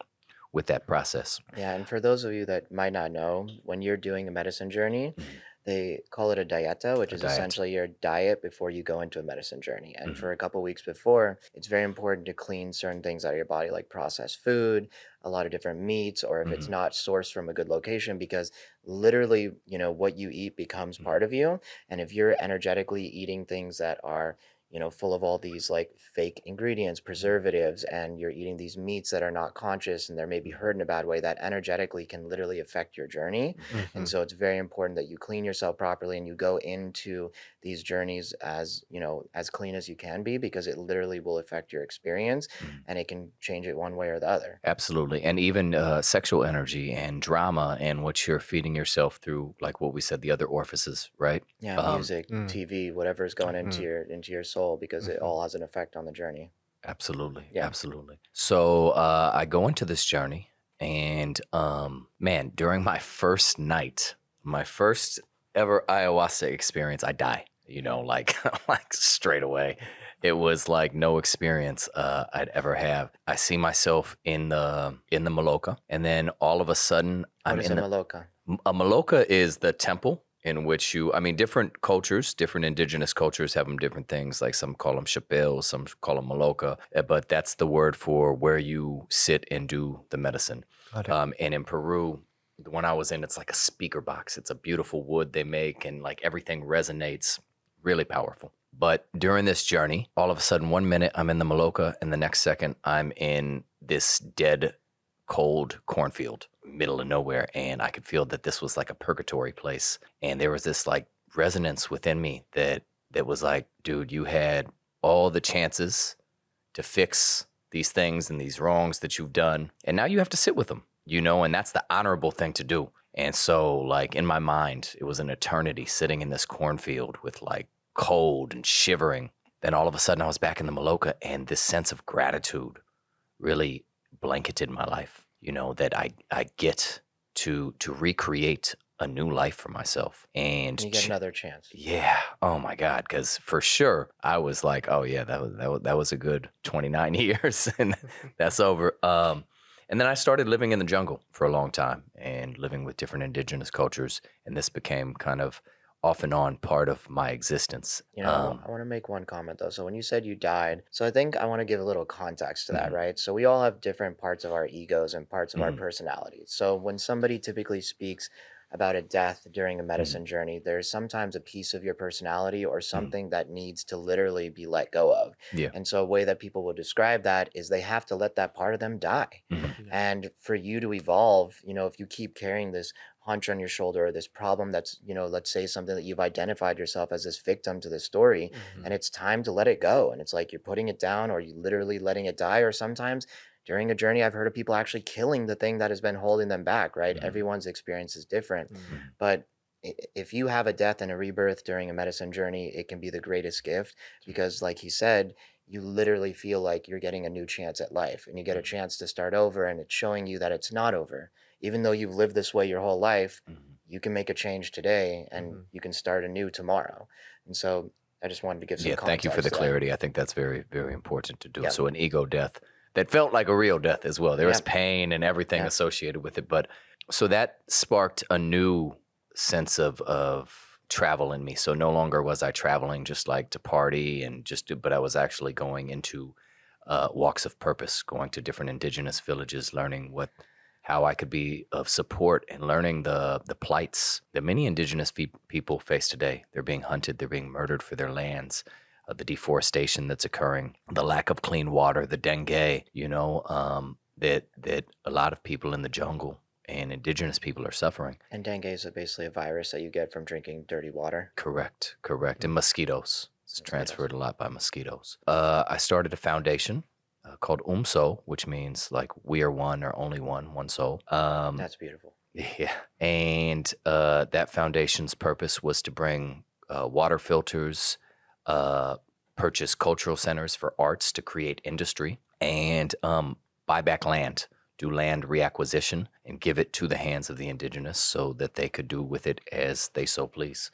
with that process. Yeah, and for those of you that might not know, when you're doing a medicine journey, they call it a dieta, which A is diet. essentially your diet before you go into a medicine journey. And Mhm. for a couple weeks before, it's very important to clean certain things out of your body, like processed food, a lot of different meats, or if it's Mhm. not sourced from a good location, because literally, what you eat becomes part of you. And if you're energetically eating things that are full of all these like fake ingredients, preservatives, and you're eating these meats that are not conscious and they're maybe hurt in a bad way, that energetically can literally affect your journey. And Mhm. so it's very important that you clean yourself properly and you go into these journeys as, as clean as you can be, because it literally will affect your experience Mhm. and it can change it one way or the other. Absolutely. And even sexual energy and drama and what you're feeding yourself through, like what we said, the other orifices, right? Yeah, music, Mm. TV, whatever's going into Mhm. your soul, because it Mhm. all has an effect on the journey. Absolutely. Yeah. Absolutely. So I go into this journey, and man, during my first night, my first ever ayahuasca experience, I die, like, like straight away. It was like no experience I'd ever have. I see myself in the Maloka, and then all of a sudden I'm What is in a the maloka? A Maloka is the temple in which different cultures, different indigenous cultures have them different things. Like some call them chapel, some call them Maloka, but that's the word for where you sit and do the medicine. Got it. And in Peru, the one I was in, it's like a speaker box. It's a beautiful wood they make, and like everything resonates, really powerful. But during this journey, all of a sudden, one minute I'm in the Maloka, and the next second I'm in this dead, cold cornfield, middle of nowhere. And I could feel that this was like a purgatory place. And there was this like resonance within me that was like, dude, you had all the chances to fix these things and these wrongs that you've done. And now you have to sit with them, and that's the honorable thing to do. And so, like, in my mind, it was an eternity sitting in this cornfield with like cold and shivering. Then all of a sudden I was back in the Maloka, and this sense of gratitude really blanketed my life, that I get to recreate a new life for myself. And You get another chance. yeah, oh my God, because for sure I was like, oh yeah, that was a good 29 years, and that's over. And then I started living in the jungle for a long time and living with different indigenous cultures, and this became kind of off and on part of my existence. I want to make one comment though. So when you said you died, so I think I want to give a little context to that, Mhm. right? So we all have different parts of our egos and parts of our Mhm. personalities. So when somebody typically speaks about a death during a medicine journey, there's sometimes a piece of your personality or something that needs to literally be let go of. Yeah. And so a way that people will describe that is they have to let that part of them die. Mhm. Yeah. And for you to evolve, if you keep carrying this hunch on your shoulder or this problem that's, let's say something that you've identified yourself as this victim to the story, Mhm. and it's time to let it go. And it's like you're putting it down or you literally letting it die. Or sometimes during a journey, I've heard of people actually killing the thing that has been holding them back, right? Mhm. Everyone's experience is different. Mhm. Mhm. But if you have a death and a rebirth during a medicine journey, it can be the greatest gift because, like he said, you literally feel like you're getting a new chance at life and you get a chance to start over, and it's showing you that it's not over. Even though you've lived this way your whole life, Mhm. you can make a change today and Mhm. you can start anew tomorrow. And so I just wanted to give some Yeah, thank you for the context to that. clarity. I think that's very, very important to do. Yeah. So an ego death that felt like a real death as well. There was Yeah. pain and everything Yeah. associated with it. But so that sparked a new sense of travel in me. So no longer was I traveling just like to party and but I was actually going into walks of purpose, going to different indigenous villages, learning how I could be of support and learning the plights that many indigenous people face today. They're being hunted, they're being murdered for their lands, the deforestation that's occurring, the lack of clean water, the dengue, that a lot of people in the jungle and indigenous people are suffering. And dengue is basically a virus that you get from drinking dirty water. Correct. And mosquitoes. It's Mosquitoes. transferred a lot by mosquitoes. I started a foundation called Umso, which means like we are one or only one soul. That's beautiful. Yeah. And that foundation's purpose was to bring water filters, purchase cultural centers for arts to create industry, and buy back land, do land reacquisition, and give it to the hands of the indigenous so that they could do with it as they so please.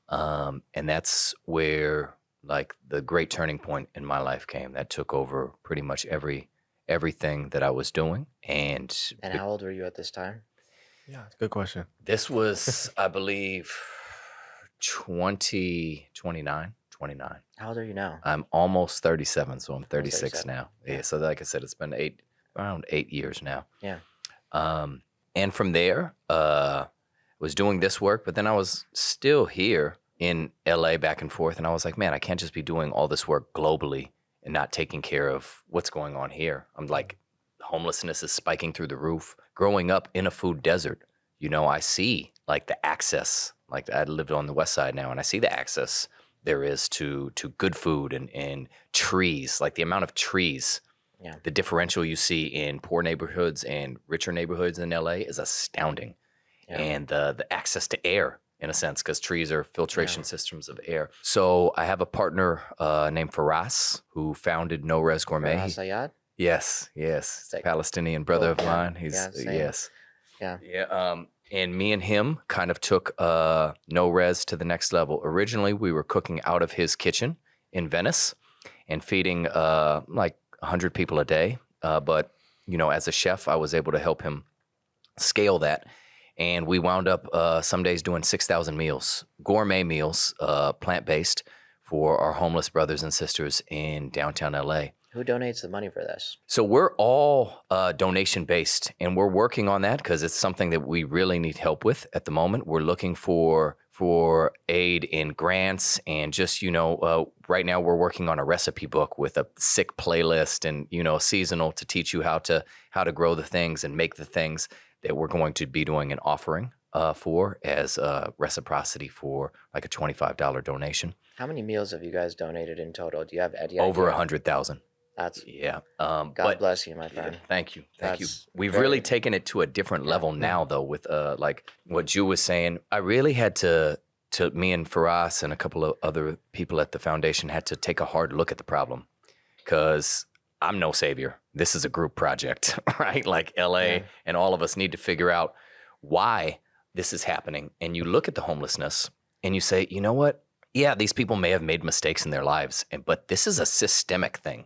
And that's where like the great turning point in my life came. That took over pretty much everything that I was doing. And And how old were you at this time? Yeah, it's a good question. this was, I believe, 29. How old are you now? I'm almost 37, so I'm 36 37. now. Yeah. Yeah. So like I said, it's been around 8 years now. Yeah. And from there, was doing this work, but then I was still here in LA back and forth. And I was like, man, I can't just be doing all this work globally and not taking care of what's going on here. I'm like, homelessness is spiking through the roof. Growing up in a food desert, I see like the access, like I lived on the West Side now, and I see the access there is to good food and trees, like the amount of trees. Yeah. The differential you see in poor neighborhoods and richer neighborhoods in LA is astounding. Yeah. And the access to air, in a sense, because trees are filtration systems of air. So I have a partner named Faraz who founded Res Gourmet. Ras Ayad? Yes. Sick. Palestinian brother of Yeah. mine. He's Yeah, same. yes. Yeah. Yeah. And me and him kind of took Res to the next level. Originally, we were cooking out of his kitchen in Venice and feeding like 100 people a day. But, as a chef, I was able to help him scale that. And we wound up some days doing 6,000 meals, gourmet meals, plant-based for our homeless brothers and sisters in downtown LA. Who donates the money for this? So we're all donation-based, and we're working on that because it's something that we really need help with at the moment. We're looking for aid in grants and just, right now we're working on a recipe book with a sick playlist and, seasonal to teach you how to grow the things and make the things that we're going to be doing an offering for as reciprocity for like a $25 donation. How many meals have you guys donated in total? Do you have any Over idea? 100,000. That's Yeah. God bless you, my friend. Thank you. That's We've very- really taken it to a different level now, though, with like what Ju was saying. I really had to me and Faraz and a couple of other people at the foundation had to take a hard look at the problem because I'm no savior. This is a group project, right? Like LA and all of us need to figure out why this is happening. And you look at the homelessness and you say, you know what? Yeah, these people may have made mistakes in their lives, but this is a systemic thing.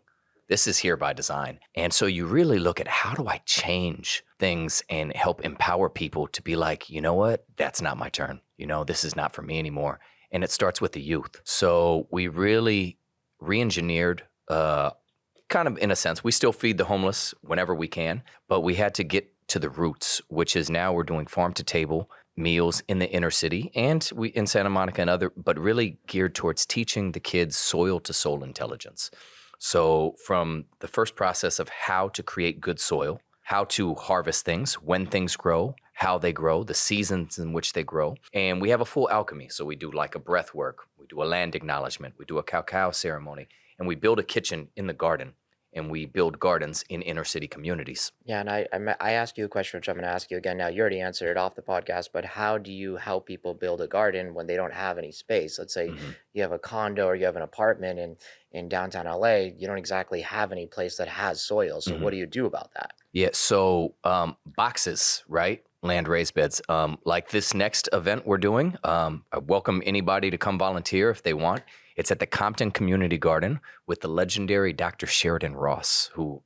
This is here by design. And so you really look at how do I change things and help empower people to be like, you know what? That's not my turn. This is not for me anymore. And it starts with the youth. So we really re-engineered, kind of in a sense, we still feed the homeless whenever we can, but we had to get to the roots, which is now we're doing farm to table meals in the inner city and we in Santa Monica and other, but really geared towards teaching the kids soil to soul intelligence. So from the first process of how to create good soil, how to harvest things, when things grow, how they grow, the seasons in which they grow. And we have a full alchemy. So we do like a breath work, we do a land acknowledgement, we do a cacao ceremony, and we build a kitchen in the garden. And we build gardens in inner city communities. Yeah, and I asked you a question, which I'm going to ask you again now. You already answered it off the podcast, but how do you help people build a garden when they don't have any space? Let's say you have a condo or you have an apartment in downtown LA. You don't exactly have any place that has soil. So what do you do about that? Yeah, so boxes, right? Land raised beds. Like this next event we're doing, I welcome anybody to come volunteer if they want. It's at the Compton Community Garden with the legendary Dr. Sheridan Ross, who,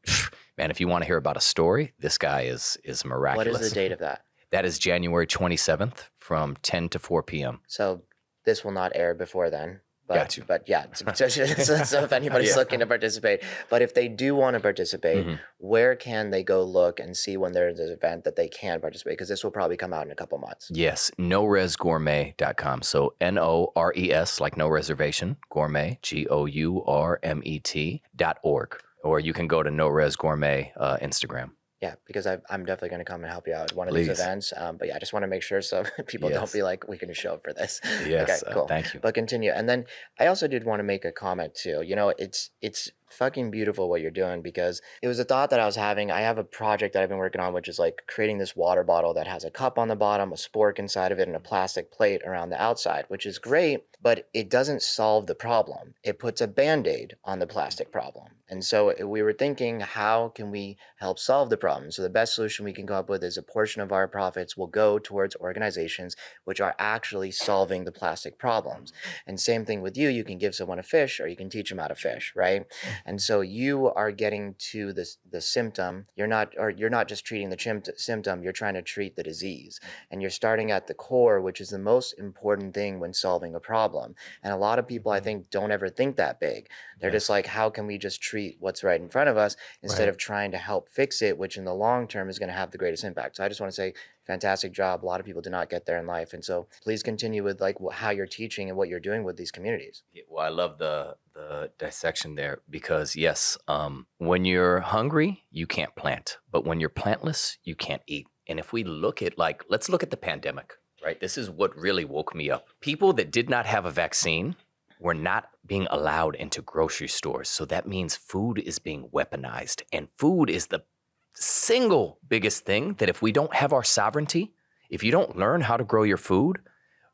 man, if you want to hear about a story, this guy is miraculous. What is the date of that? That is January 27th from 10 to 4 p.m. So this will not air before then. But, Got you. But yeah, so if anybody's looking to participate, but if they do want to participate, where can they go look and see when there's an event that they can participate? Because this will probably come out in a couple months. Yes, noresgourmet.com. So NORES, like no reservation, gourmet, GOURMET.org. Or you can go to No Res Gourmet Instagram. Yeah, because I'm definitely going to come and help you out at one of these events. But yeah, I just want to make sure so people don't be like, we can show up for this. Yes, okay, cool. Thank you. But continue. And then I also did want to make a comment too. You know, it's fucking beautiful what you're doing, because it was a thought that I was having. I have a project that I've been working on, which is like creating this water bottle that has a cup on the bottom, a spork inside of it, and a plastic plate around the outside, which is great, but it doesn't solve the problem. It puts a Band-Aid on the plastic problem. And so we were thinking, how can we help solve the problem? So the best solution we can come up with is a portion of our profits will go towards organizations which are actually solving the plastic problems. And same thing with you can give someone a fish or you can teach them how to fish, right? And so you are getting to the symptom. You're not just treating the symptom, you're trying to treat the disease. And you're starting at the core, which is the most important thing when solving a problem. And a lot of people, I think, don't ever think that big. They're just like, how can we just treat what's right in front of us instead of trying to help fix it, which in the long term is going to have the greatest impact. So I just want to say, fantastic job. A lot of people do not get there in life. And so please continue with like how you're teaching and what you're doing with these communities. Well, I love the dissection there because yes, when you're hungry, you can't plant, but when you're plantless, you can't eat. And if we look at let's look at the pandemic, right? This is what really woke me up. People that did not have a vaccine were not being allowed into grocery stores. So that means food is being weaponized, and food is the single biggest thing that if we don't have our sovereignty, if you don't learn how to grow your food,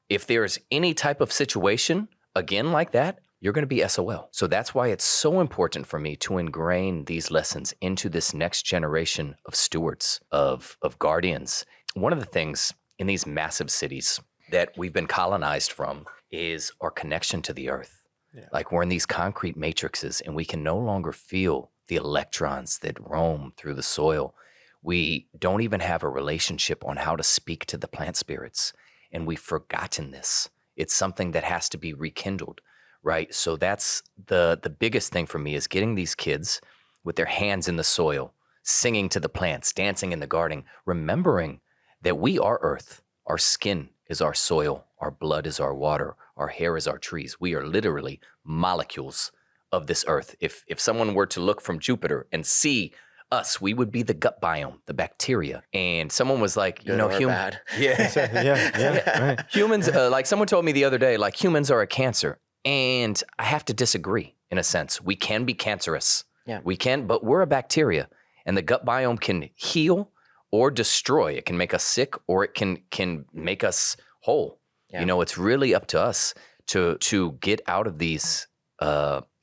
if there's any type of situation, again, like that, you're going to be SOL. So that's why it's so important for me to ingrain these lessons into this next generation of stewards, of guardians. One of the things in these massive cities that we've been colonized from is our connection to the earth. Yeah. Like we're in these concrete matrices and we can no longer feel the electrons that roam through the soil. We don't even have a relationship on how to speak to the plant spirits. And we've forgotten this. It's something that has to be rekindled, right? So that's the biggest thing for me is getting these kids with their hands in the soil, singing to the plants, dancing in the garden, remembering that we are earth. Our skin is our soil. Our blood is our water. Our hair is our trees. We are literally molecules of this earth. If someone were to look from Jupiter and see us, we would be the gut biome, the bacteria. And someone was like, bad. Right. Humans, like someone told me the other day, like humans are a cancer. And I have to disagree in a sense. We can be cancerous. Yeah. We can, but we're a bacteria. And the gut biome can heal or destroy. It can make us sick or it can make us whole. Yeah. It's really up to us to get out of these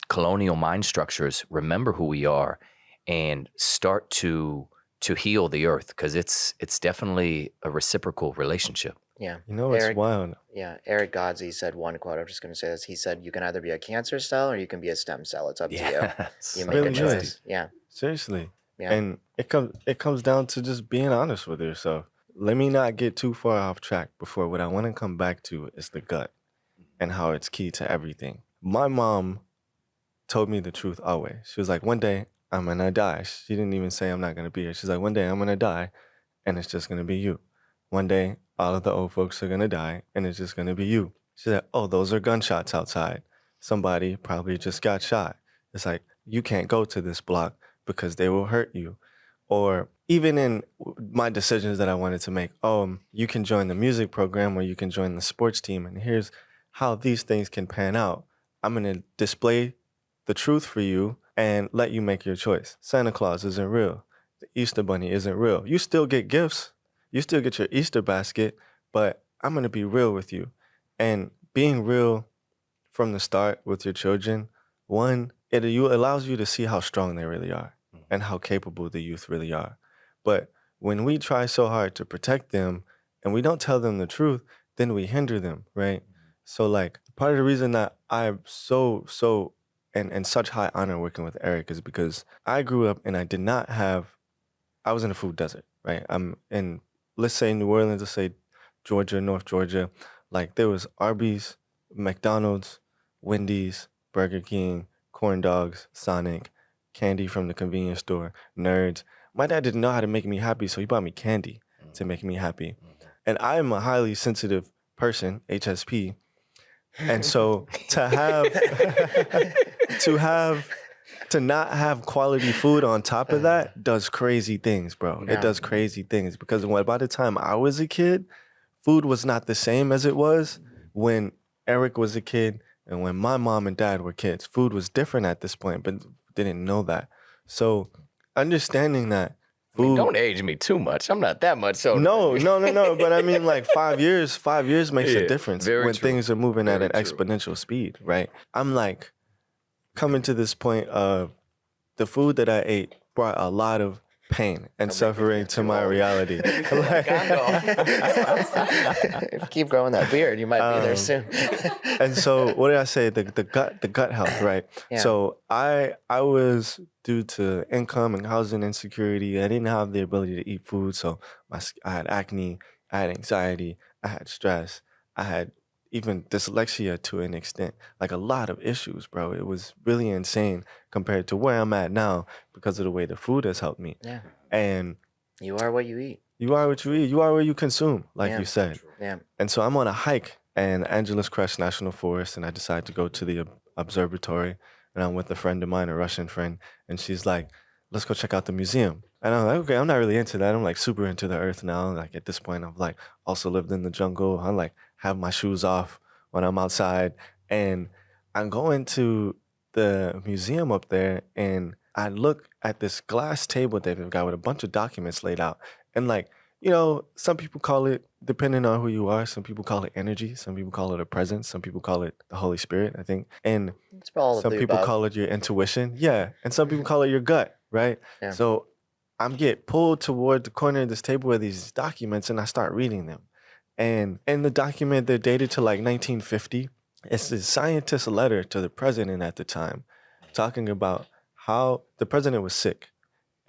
colonial mind structures, remember who we are, and start to heal the earth, because it's definitely a reciprocal relationship. Yeah. It's wild. Yeah. Eric Godsey said one quote. I'm just going to say this. He said, you can either be a cancer cell or you can be a stem cell. It's up to you. You make really a choice. is. Yeah. Seriously. Yeah. And it comes down to just being honest with yourself. Let me not get too far off track before what I want to come back to is the gut and how it's key to everything. My mom told me the truth always. She was like, one day I'm going to die. She didn't even say I'm not going to be here. She's like, one day I'm going to die and it's just going to be you. One day all of the old folks are gonna die, and it's just gonna be you. She said, oh, those are gunshots outside. Somebody probably just got shot. It's like, you can't go to this block because they will hurt you. Or even in my decisions that I wanted to make, you can join the music program or you can join the sports team, and here's how these things can pan out. I'm going to display the truth for you and let you make your choice. Santa Claus isn't real. The Easter Bunny isn't real. You still get gifts. You still get your Easter basket, but I'm going to be real with you. And being real from the start with your children, one, it allows you to see how strong they really are and how capable the youth really are. But when we try so hard to protect them and we don't tell them the truth, then we hinder them, right? So like part of the reason that I'm so and such high honor working with Erik is because I grew up and I was in a food desert, right? I'm in, let's say New Orleans, let's say Georgia, North Georgia. Like there was Arby's, McDonald's, Wendy's, Burger King, corn dogs, Sonic, candy from the convenience store, Nerds. My dad didn't know how to make me happy, so he bought me candy to make me happy. And I am a highly sensitive person, HSP. And so to not have quality food on top of that does crazy things, bro. Yeah. It does crazy things because by the time I was a kid, food was not the same as it was when Erik was a kid and when my mom and dad were kids. Food was different at this point, but didn't know that. So understanding that food. I mean, don't age me too much. I'm not that much older. No. But I mean, like 5 years makes a difference when true. things are moving at Very an true. exponential speed, right? I'm like coming to this point of the food that I ate brought a lot of pain and suffering to my reality. If you keep growing that beard, you might be there soon. And so what did I say? The gut health, right? Yeah. So I was, due to income and housing insecurity, I didn't have the ability to eat food. So I had acne, I had anxiety, I had stress, I had even dyslexia to an extent, like a lot of issues, bro. It was really insane compared to where I'm at now because of the way the food has helped me. Yeah. And You are what you eat. you are what you eat. You are what you consume, like Yeah. you said. Yeah. And so I'm on a hike in Angeles Crest National Forest, and I decide to go to the observatory. And I'm with a friend of mine, a Russian friend, and she's like, let's go check out the museum. And I'm like, okay, I'm not really into that. I'm like super into the earth now. Like at this point, I've like also lived in the jungle. I like have my shoes off when I'm outside. And I'm going to the museum up there, and I look at this glass table that they've got with a bunch of documents laid out. And like, you know, some people call it, depending on who you are, some people call it energy, some people call it a presence, some people call it the Holy Spirit, I think. And It's all of some the people above. call it your intuition. Yeah. And some people call it your gut, right? Yeah. So I'm get pulled toward the corner of this table with these documents, and I start reading them. And in the document, they're dated to like 1950. It's a scientist's letter to the president at the time, talking about how the president was sick.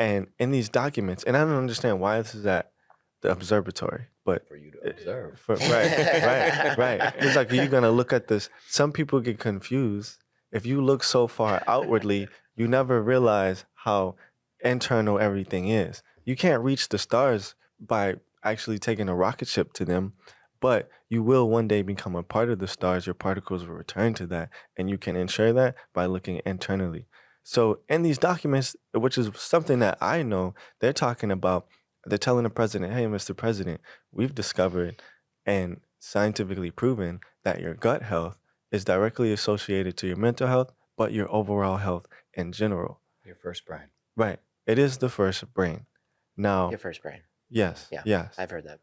And in these documents, and I don't understand why this is at the observatory, but For you to observe. right. It's like, you're gonna look at this. Some people get confused. If you look so far outwardly, you never realize how internal everything is. You can't reach the stars by actually taking a rocket ship to them, but you will one day become a part of the stars. Your particles will return to that, and you can ensure that by looking internally. So in these documents, which is something that I know, they're talking about, they're telling the president, hey, Mr. President, we've discovered and scientifically proven that your gut health is directly associated to your mental health, but your overall health in general. Your first brain. Right. It is the first brain. Now, Your first brain. yes, Yeah. yes. I've heard that.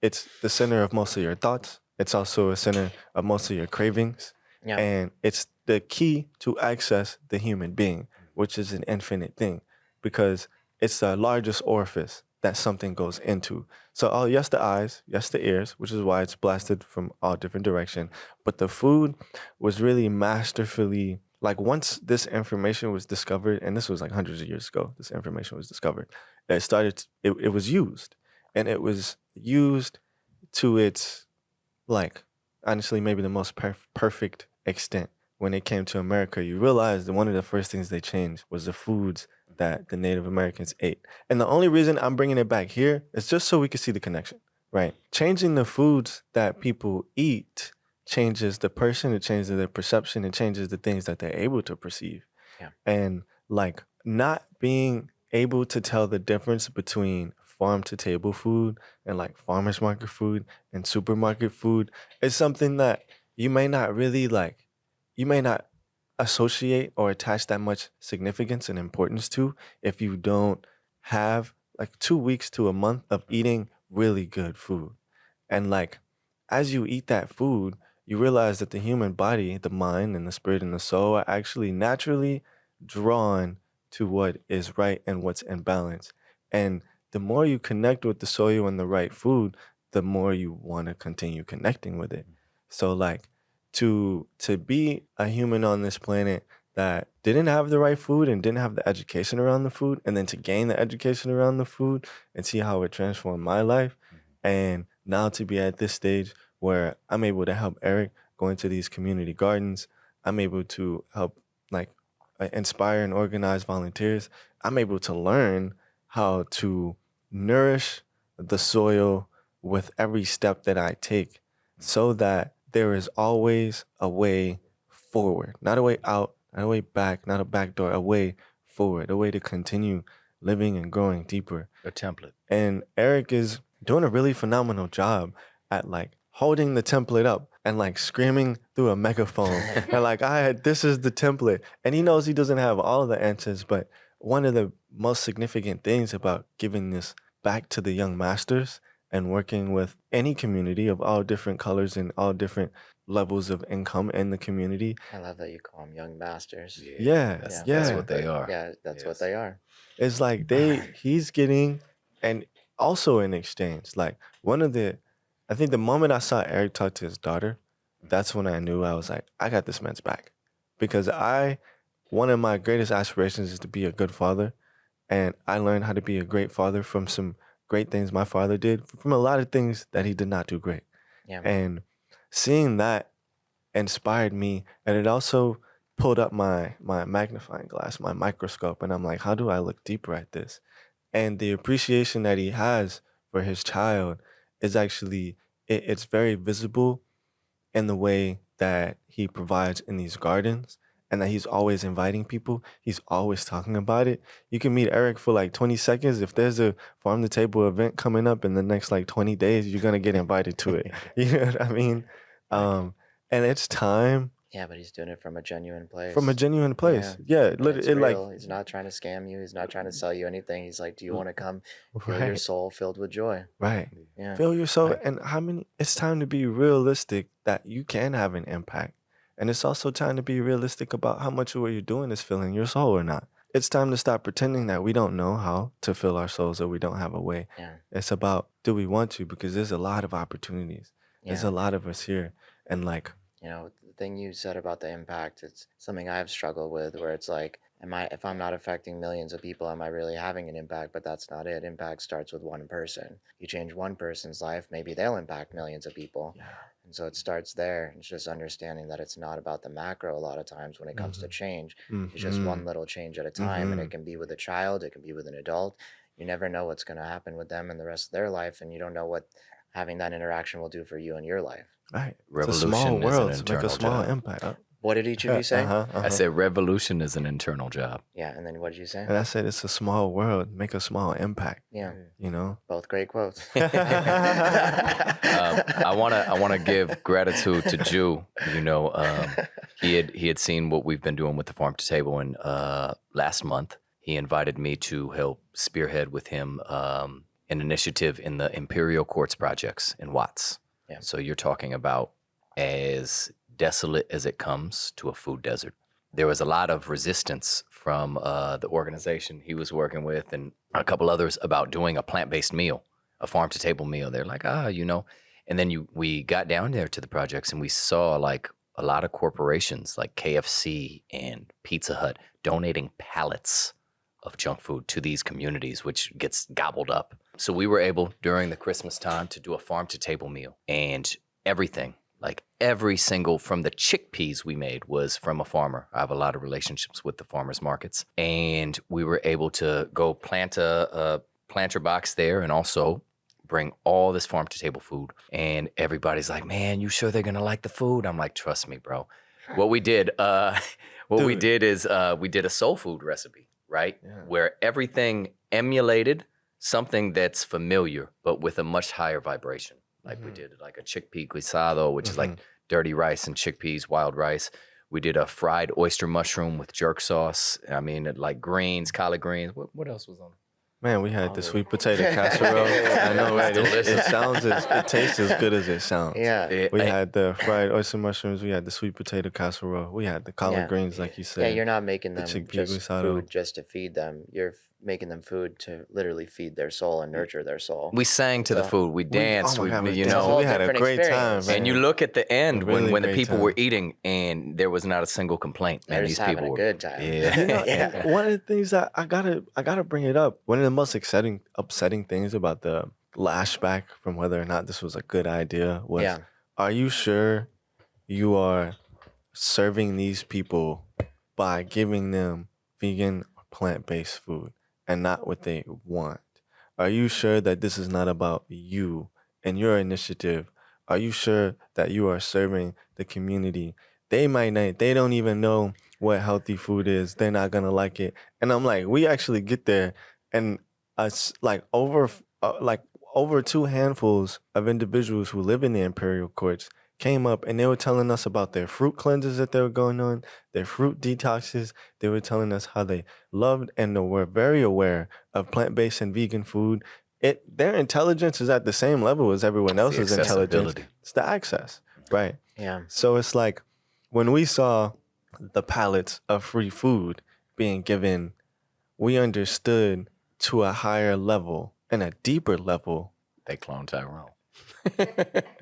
It's the center of most of your thoughts. It's also a center of most of your cravings. Yeah. And it's the key to access the human being, which is an infinite thing, because it's the largest orifice that something goes into. So, yes, the eyes, yes, the ears, which is why it's blasted from all different directions. But the food was really masterfully, like once this information was discovered, and this was like hundreds of years ago, this information was discovered, it was used. And it was used to its, like, honestly, maybe the most perfect extent. When it came to America, you realize that one of the first things they changed was the foods that the Native Americans ate. And the only reason I'm bringing it back here is just so we can see the connection, right? Changing the foods that people eat changes the person, it changes their perception, it changes the things that they're able to perceive. Yeah. And like not being able to tell the difference between farm to table food and like farmers market food and supermarket food is something that you may not really like, you may not associate or attach that much significance and importance to if you don't have like 2 weeks to a month of eating really good food. And like as you eat that food, you realize that the human body, the mind and the spirit and the soul are actually naturally drawn to what is right and what's in balance. And the more you connect with the soil and the right food, the more you want to continue connecting with it. So like to be a human on this planet that didn't have the right food and didn't have the education around the food, and then to gain the education around the food and see how it transformed my life, and now to be at this stage where I'm able to help Eric go into these community gardens, I'm able to help like inspire and organize volunteers. I'm able to learn how to nourish the soil with every step that I take so that there is always a way forward, not a way out, not a way back, not a back door, a way forward, a way to continue living and growing deeper. A template. And Eric is doing a really phenomenal job at like holding the template up and like screaming through a megaphone and like this is the template. And he knows he doesn't have all of the answers, but one of the most significant things about giving this back to the young masters and working with any community of all different colors and all different levels of income in the community. I love that you call them young masters. Yeah, That's what they are. Yeah, that's what they are. It's like he's getting, and also in exchange, like I think the moment I saw Eric talk to his daughter, that's when I knew I was like, I got this man's back. Because one of my greatest aspirations is to be a good father. And I learned how to be a great father from some great things my father did, from a lot of things that he did not do great. Yeah. And seeing that inspired me. And it also pulled up my magnifying glass, my microscope. And I'm like, how do I look deeper at this? And the appreciation that he has for his child is actually, it's very visible in the way that he provides in these gardens and that he's always inviting people. He's always talking about it. You can meet Eric for like 20 seconds. If there's a farm to table event coming up in the next like 20 days, you're going to get invited to it. You know what I mean? And it's time. Yeah, but he's doing it from a genuine place. From a genuine place. Yeah. It's real. He's not trying to scam you. He's not trying to sell you anything. He's like, do you want to come feel your soul filled with joy? Right. Yeah. Feel your soul. Right. And it's time to be realistic that you can have an impact. And it's also time to be realistic about how much of what you're doing is filling your soul or not. It's time to stop pretending that we don't know how to fill our souls or we don't have a way. Yeah. It's about, do we want to? Because there's a lot of opportunities. Yeah. There's a lot of us here. And like, you know, the thing you said about the impact, it's something I've struggled with, where it's like, if I'm not affecting millions of people, am I really having an impact? But that's not it. Impact starts with one person. You change one person's life, maybe they'll impact millions of people. Yeah. And so it starts there. It's just understanding that it's not about the macro a lot of times when it comes to change. It's just one little change at a time. And it can be with a child, it can be with an adult. You never know what's going to happen with them and the rest of their life. And you don't know what having that interaction will do for you in your life. Right. Revolution it's a small world is an to make a small job. impact. What did each of you say? I said revolution is an internal job. Yeah, and then what did you say? And I said it's a small world, make a small impact. Yeah. You know? Both great quotes. I wanna give gratitude to Joe. You know, he had seen what we've been doing with the farm to table, and last month he invited me to help spearhead with him an initiative in the Imperial Quartz projects in Watts. Yeah. So you're talking about as desolate as it comes to a food desert. There was a lot of resistance from the organization he was working with and a couple others about doing a plant-based meal, a farm-to-table meal. They're like, you know. And then we got down there to the projects and we saw like a lot of corporations like KFC and Pizza Hut donating pallets of junk food to these communities, which gets gobbled up. So we were able during the Christmas time to do a farm-to-table meal, and everything, like every single, from the chickpeas we made was from a farmer. I have a lot of relationships with the farmers markets, and we were able to go plant a planter box there and also bring all this farm to table food. And everybody's like, man, you sure they're going to like the food? I'm like, trust me, bro. What we did, is we did a soul food recipe, right? Yeah. Where everything emulated something that's familiar, but with a much higher vibration. Like we did like a chickpea guisado, which is like dirty rice and chickpeas, wild rice. We did a fried oyster mushroom with jerk sauce. I mean, like greens, collard greens. What else was on? Man, we had the sweet potato casserole. I know, right? It tastes as good as it sounds. Yeah. We had the fried oyster mushrooms. We had the sweet potato casserole. We had the collard greens, like you said. Yeah, you're not making them chickpea just guisado. food just to feed them. You're making them food to literally feed their soul and nurture their soul. We sang to the food. We danced. we you danced. know, we had a great time, man. and you look at the end Really when the great people time. were eating, and there was not a single complaint. They're And just these having people a were good time. Yeah. You know, and one of the things that I gotta bring it up. One of the most upsetting things about the lashback from whether or not this was a good idea was, are you sure you are serving these people by giving them vegan or plant-based food and not what they want? Are you sure that this is not about you and your initiative? Are you sure that you are serving the community? They might not, they don't even know what healthy food is. They're not gonna like it. And I'm like, we actually get there, and us over two handfuls of individuals who live in the imperial courts came up, and they were telling us about their fruit cleanses that they were going on, their fruit detoxes. They were telling us how they loved and were very aware of plant-based and vegan food. Their intelligence is at the same level as everyone else's intelligence. It's the access, right? Yeah. So it's like when we saw the pallets of free food being given, we understood to a higher level and a deeper level. They cloned Tyrone.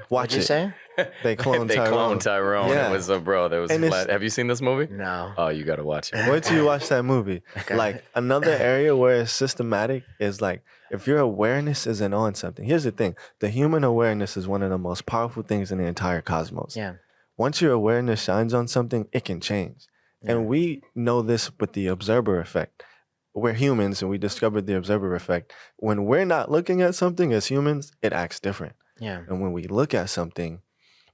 What'd you say? They cloned They Tyrone. cloned Tyrone. Yeah. It was bro. There was And flat. Have you seen this movie? No. Oh, you got to watch it. Wait till you watch that movie. Okay. Like another area where it's systematic is like if your awareness isn't on something. Here's the thing. The human awareness is one of the most powerful things in the entire cosmos. Yeah. Once your awareness shines on something, it can change. And we know this with the observer effect. We're humans and we discovered the observer effect. When we're not looking at something as humans, it acts different. Yeah. And when we look at something,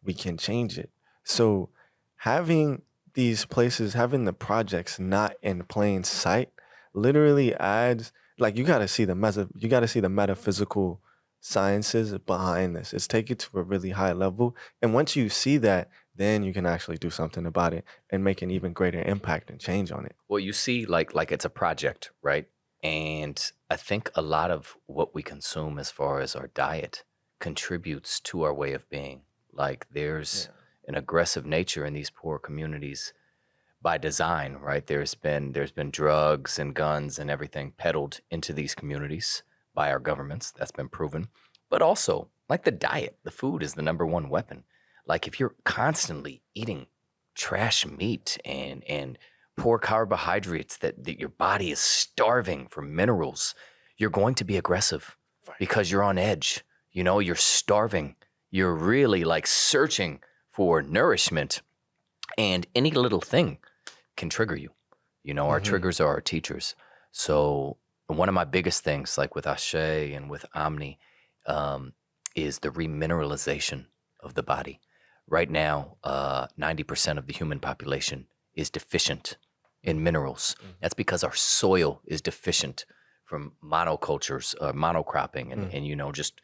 we can change it. So having these places, having the projects not in plain sight literally adds, like you gotta see the metaphysical sciences behind this. It's take it to a really high level. And once you see that, then you can actually do something about it and make an even greater impact and change on it. Well, you see, like it's a project, right? And I think a lot of what we consume as far as our diet contributes to our way of being. Like there's an aggressive nature in these poor communities by design, right? There's been drugs and guns and everything peddled into these communities by our governments. That's been proven. But also, like the diet, the food is the number one weapon. Like if you're constantly eating trash meat and poor carbohydrates that your body is starving for minerals, you're going to be aggressive because you're on edge. You know, you're starving. You're really like searching for nourishment, and any little thing can trigger you. You know, our triggers are our teachers. So one of my biggest things, like with Ashe and with Omni, is the remineralization of the body. Right now, 90% of the human population is deficient in minerals. That's because our soil is deficient from monocultures, monocropping, and you know, just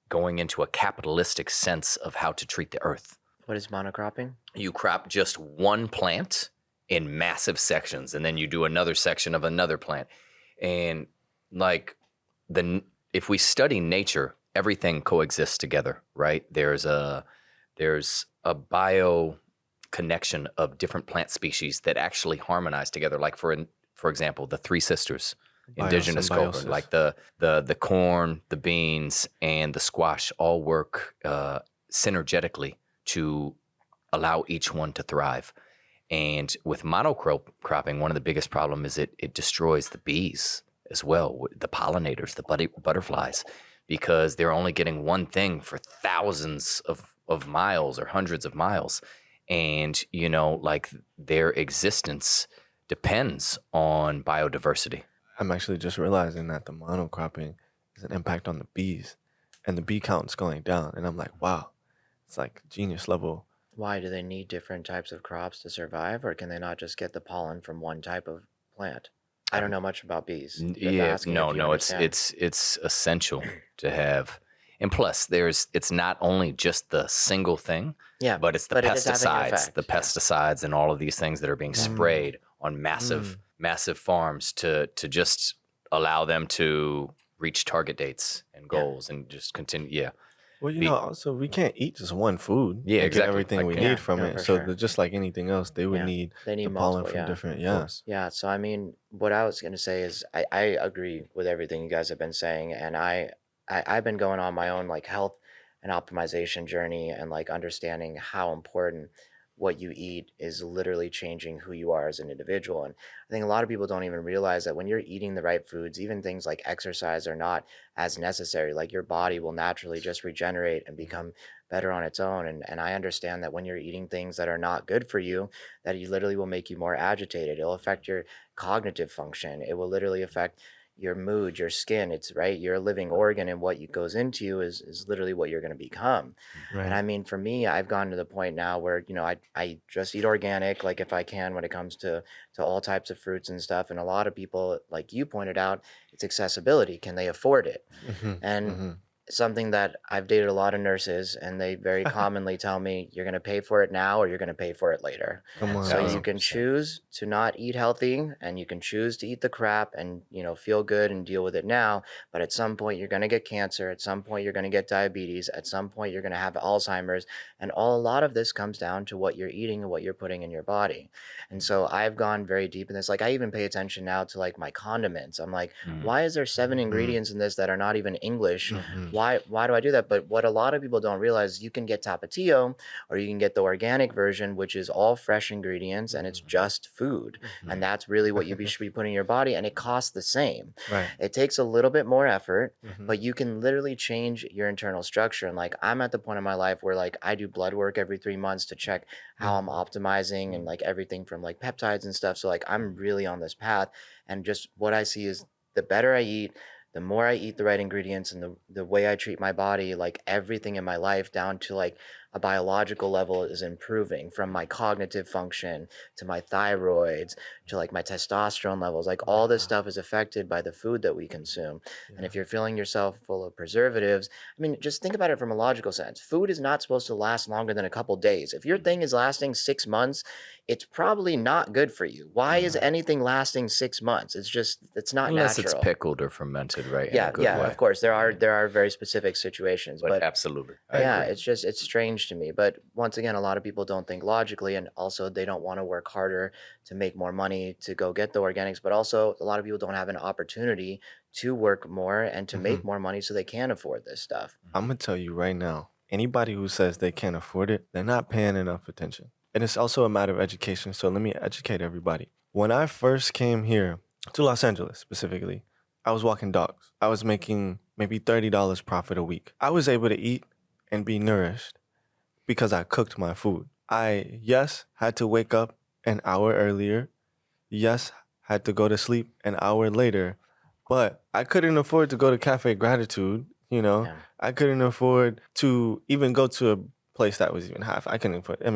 going into a capitalistic sense of how to treat the earth. What is monocropping? You crop just one plant in massive sections, and then you do another section of another plant. And like if we study nature, everything coexists together, right? There's a bio connection of different plant species that actually harmonize together. Like for example, the three sisters, indigenous culture, like the corn, the beans, and the squash all work synergetically to allow each one to thrive. And with monocropping, one of the biggest problems is it destroys the bees as well, the pollinators, the butterflies, because they're only getting one thing for thousands of miles or hundreds of miles. And, you know, like their existence depends on biodiversity. I'm actually just realizing that the monocropping is an impact on the bees. and the bee count's going down. And I'm like, wow, it's like genius level. Why do they need different types of crops to survive, or can they not just get the pollen from one type of plant? I don't know much about bees. Just Yeah, asking if you it's understand. it's essential to have, and plus it's not only just the single thing, Yeah, but it's the but it is having an pesticides, effect. Yeah. and all of these things that are being sprayed on massive farms to just allow them to reach target dates and goals and just continue. Yeah, Well, also we can't eat just one food Yeah, and get exactly. everything we Like, need from no, it. for So sure. just like anything else, they would Yeah, need they need the pollen multiple. from Yeah, different. of Yeah. course. yeah. So I mean, what I was gonna say is, I agree with everything you guys have been saying, and I've been going on my own like health and optimization journey, and like understanding how important what you eat is literally changing who you are as an individual. And I think a lot of people don't even realize that when you're eating the right foods, even things like exercise are not as necessary. Like your body will naturally just regenerate and become better on its own. And I understand that when you're eating things that are not good for you, that you literally will make you more agitated. It'll affect your cognitive function. It will literally affect your mood, your skin. It's right. You're a living organ, and what you goes into you is literally what you're going to become. And Right. I mean, for me, I've gotten to the point now where, I just eat organic, like if I can, when it comes to all types of fruits and stuff. And a lot of people, like you pointed out, it's accessibility. Can they afford it? Mm-hmm. And Mm-hmm. something that I've dated a lot of nurses, and they very commonly tell me, you're going to pay for it now or you're going to pay for it later. Come on, So you bro. 1000%. can choose to not eat healthy, and you can choose to eat the crap and, feel good and deal with it now. But at some point, you're going to get cancer. At some point, you're going to get diabetes. At some point, you're going to have Alzheimer's. And a lot of this comes down to what you're eating and what you're putting in your body. And so I've gone very deep in this. Like, I even pay attention now to like my condiments. I'm like, why is there 7 ingredients in this that are not even English? Mm-hmm. Why do I do that? But what a lot of people don't realize, you can get Tapatio, or you can get the organic version, which is all fresh ingredients and it's just food. And that's really what should be putting in your body, and it costs the same. Right. It takes a little bit more effort, Mm-hmm. but you can literally change your internal structure. And like, I'm at the point in my life where like I do blood work every 3 months to check how I'm optimizing, and like everything from like peptides and stuff. So like I'm really on this path, and just what I see is, the better I eat, the more I eat the right ingredients, and the way I treat my body, like everything in my life down to like a biological level is improving, from my cognitive function to my thyroids to like my testosterone levels. Like all this stuff is affected by the food that we consume. And if you're filling yourself full of preservatives, I mean, just think about it from a logical sense. Food is not supposed to last longer than a couple days. If your thing is lasting 6 months, it's probably not good for you. Why is anything lasting 6 months? It's not Unless it's natural. pickled or fermented, right? In Yeah, a good yeah, way. of course. There are very specific situations, But but absolutely. I yeah, agree. it's strange to me. But once again, a lot of people don't think logically, and also they don't want to work harder to make more money to go get the organics. But also, a lot of people don't have an opportunity to work more and to Mm-hmm. make more money so they can afford this stuff. I'm gonna tell you right now, anybody who says they can't afford it, they're not paying enough attention. And it's also a matter of education. So let me educate everybody. When I first came here to Los Angeles specifically, I was walking dogs. I was making maybe $30 profit a week. I was able to eat and be nourished because I cooked my food. I, yes, had to wake up an hour earlier. Yes, had to go to sleep an hour later. But I couldn't afford to go to Cafe Gratitude, Yeah. I couldn't afford to even go to a place that was even half. I couldn't afford, I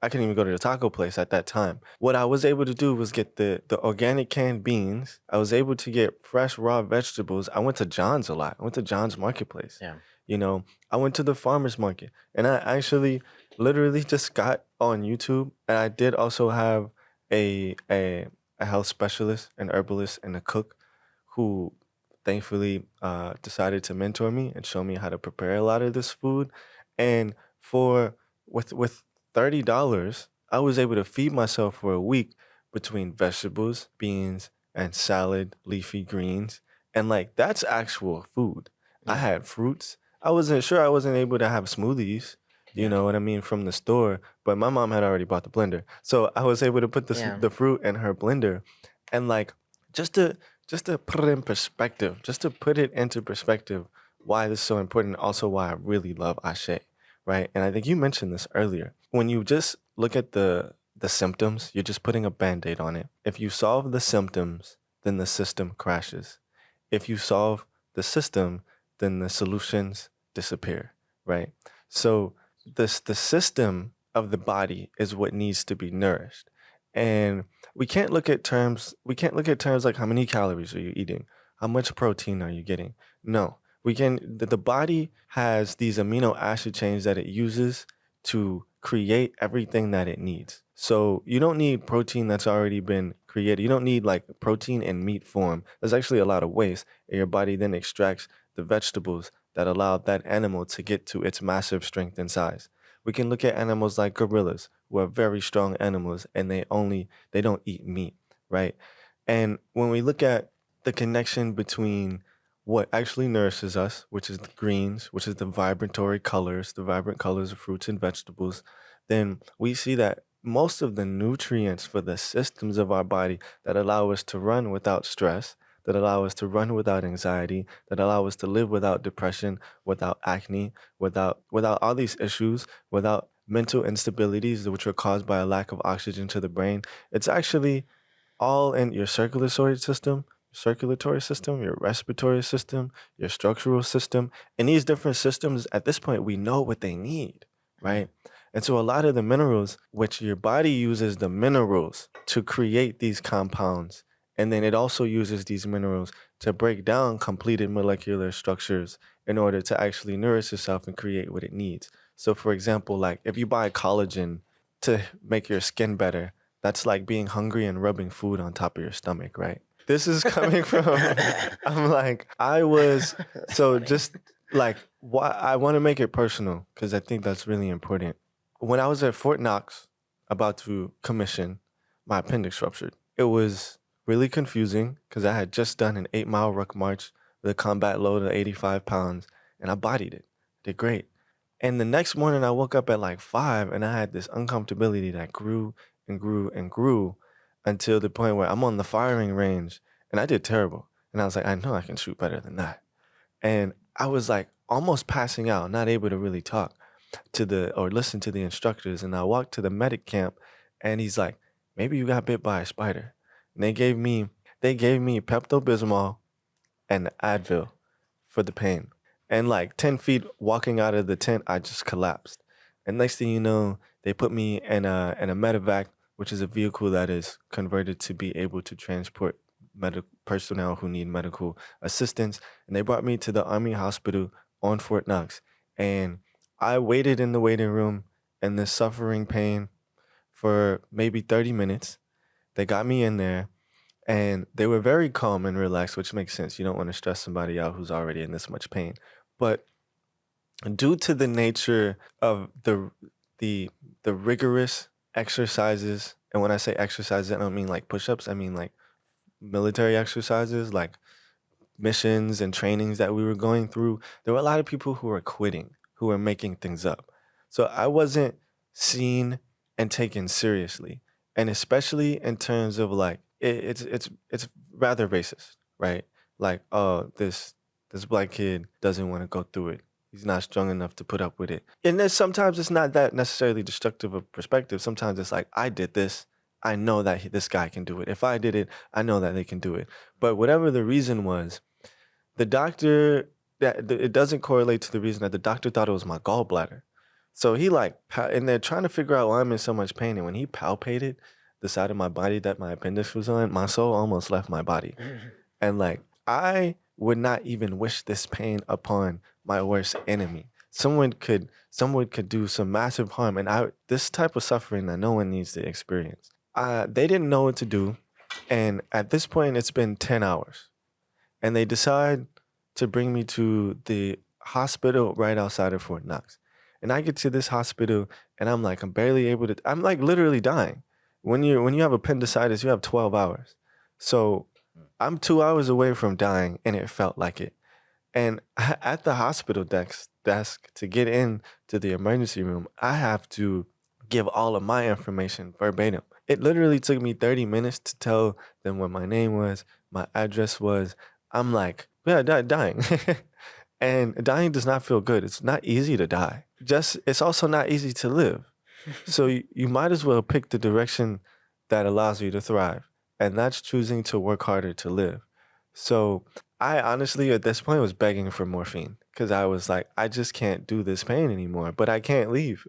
couldn't even go to the taco place at that time. What I was able to do was get the organic canned beans. I was able to get fresh raw vegetables. I went to John's a lot. I went to John's Marketplace. Yeah. I went to the farmer's market, and I actually literally just got on YouTube, and I did also have a health specialist, an herbalist, and a cook who thankfully decided to mentor me and show me how to prepare a lot of this food. And with $30, I was able to feed myself for a week between vegetables, beans, and salad, leafy greens. And like that's actual food. I Yeah. had fruits. I wasn't able to have smoothies, you know what I mean, from the store, but my mom had already bought the blender. So I was able to put Yeah. the fruit in her blender. And like just to put it in perspective, why this is so important, also why I really love Ashe, right? And I think you mentioned this earlier. When you just look at the symptoms, you're just putting a band-aid on it. If you solve the symptoms, then the system crashes. If you solve the system, then the solutions disappear, right? So the system of the body is what needs to be nourished. And we can't look at terms like how many calories are you eating? How much protein are you getting? No. The body has these amino acid chains that it uses to create everything that it needs. So you don't need protein that's already been created. You don't need like protein in meat form. There's actually a lot of waste. And your body then extracts the vegetables that allow that animal to get to its massive strength and size. We can look at animals like gorillas, who are very strong animals, and they don't eat meat, right? And when we look at the connection between what actually nourishes us, which is the greens, which is the vibrant colors of fruits and vegetables, then we see that most of the nutrients for the systems of our body that allow us to run without stress, that allow us to run without anxiety, that allow us to live without depression, without acne, without all these issues, without mental instabilities which are caused by a lack of oxygen to the brain. It's actually all in your circulatory system, your respiratory system, your structural system. And these different systems, at this point, we know what they need, right? And so a lot of the minerals, which your body uses the minerals to create these compounds, and then it also uses these minerals to break down completed molecular structures in order to actually nourish itself and create what it needs. So for example, like if you buy collagen to make your skin better, that's like being hungry and rubbing food on top of your stomach, right? This is coming from, That's so funny. just like, why I want to make it personal because I think that's really important. When I was at Fort Knox about to commission, my appendix ruptured. It was really confusing because I had just done an 8-mile ruck march with a combat load of 85 pounds and I bodied it. Did great. And the next morning I woke up at like 5 and I had this uncomfortability that grew and grew and grew until the point where I'm on the firing range and I did terrible. And I was like, I know I can shoot better than that. And I was like almost passing out, not able to really talk or listen to the instructors. And I walked to the medic camp and he's like, maybe you got bit by a spider. And they gave me Pepto-Bismol and Advil for the pain. And like 10 feet walking out of the tent, I just collapsed. And next thing you know, they put me in a medevac, which is a vehicle that is converted to be able to transport medical personnel who need medical assistance. And they brought me to the Army hospital on Fort Knox. And I waited in the waiting room in this suffering pain for maybe 30 minutes. They got me in there and they were very calm and relaxed, which makes sense. You don't want to stress somebody out who's already in this much pain. But due to the nature of the rigorous exercises, and when I say exercises, I don't mean like push-ups, I mean like military exercises, like missions and trainings that we were going through, there were a lot of people who were quitting, who were making things up. So I wasn't seen and taken seriously. And especially in terms of like it's rather racist, right? Like, oh, this black kid doesn't want to go through it. He's not strong enough to put up with it. And then sometimes it's not that necessarily destructive of perspective. Sometimes it's like, I did this. I know that this guy can do it. If I did it, I know that they can do it. But whatever the reason was, the doctor it doesn't correlate to the reason that the doctor thought it was my gallbladder. So he and they're trying to figure out why I'm in so much pain. And when he palpated the side of my body that my appendix was on, my soul almost left my body. And like, I would not even wish this pain upon my worst enemy. Someone could do some massive harm, and this type of suffering that no one needs to experience. They didn't know what to do, and at this point, it's been 10 hours, and they decide to bring me to the hospital right outside of Fort Knox. And I get to this hospital, and I'm barely able to. I'm like literally dying. When you have appendicitis, you have 12 hours. So I'm 2 hours away from dying, and it felt like it. And at the hospital desk to get in to the emergency room, I have to give all of my information verbatim. It literally took me 30 minutes to tell them what my name was, my address was. I'm like, yeah, dying. And dying does not feel good. It's not easy to die. It's also not easy to live. So you might as well pick the direction that allows you to thrive. And that's choosing to work harder to live. So I honestly, at this point, was begging for morphine because I was like, I just can't do this pain anymore, but I can't leave.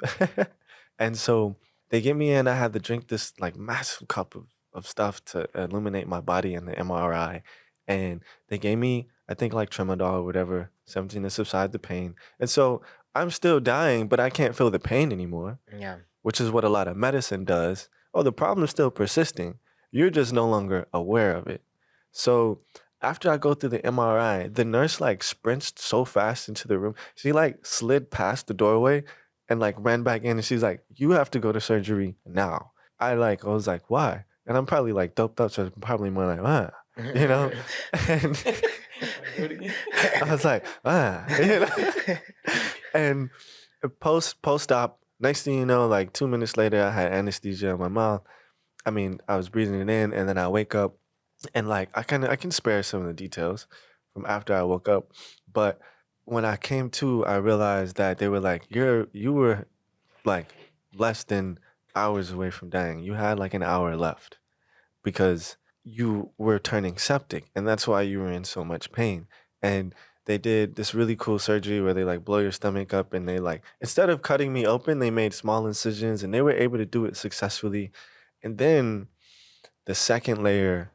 And so they get me in. I had to drink this like massive cup of stuff to illuminate my body in the MRI. And they gave me, I think, like Tramadol or whatever, something to subside the pain. And so I'm still dying, but I can't feel the pain anymore, Yeah. which is what a lot of medicine does. Oh, the problem's still persisting. You're just no longer aware of it. So after I go through the MRI, the nurse like sprints so fast into the room. She like slid past the doorway and like ran back in and she's like, "You have to go to surgery now." I was like, "Why?" And I'm probably like doped up, so I'm probably more like, you know? And I was like, you know? And post-op, next thing you know, like 2 minutes later, I had anesthesia in my mouth. I mean, I was breathing it in, and then I wake up, and like I can spare some of the details from after I woke up, but when I came to, I realized that they were like, you were like less than hours away from dying. You had like an hour left because you were turning septic, and that's why you were in so much pain. And they did this really cool surgery where they like blow your stomach up, and they like, instead of cutting me open, they made small incisions, and they were able to do it successfully. And then the second layer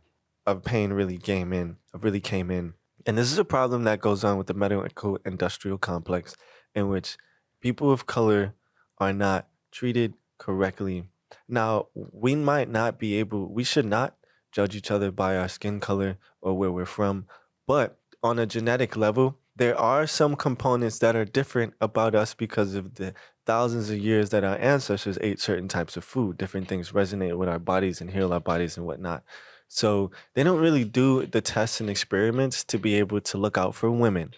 of pain really came in. And this is a problem that goes on with the medical industrial complex, in which people of color are not treated correctly. Now, we should not judge each other by our skin color or where we're from, but on a genetic level, there are some components that are different about us because of the thousands of years that our ancestors ate certain types of food. Different things resonate with our bodies and heal our bodies and whatnot. So they don't really do the tests and experiments to be able to look out for women.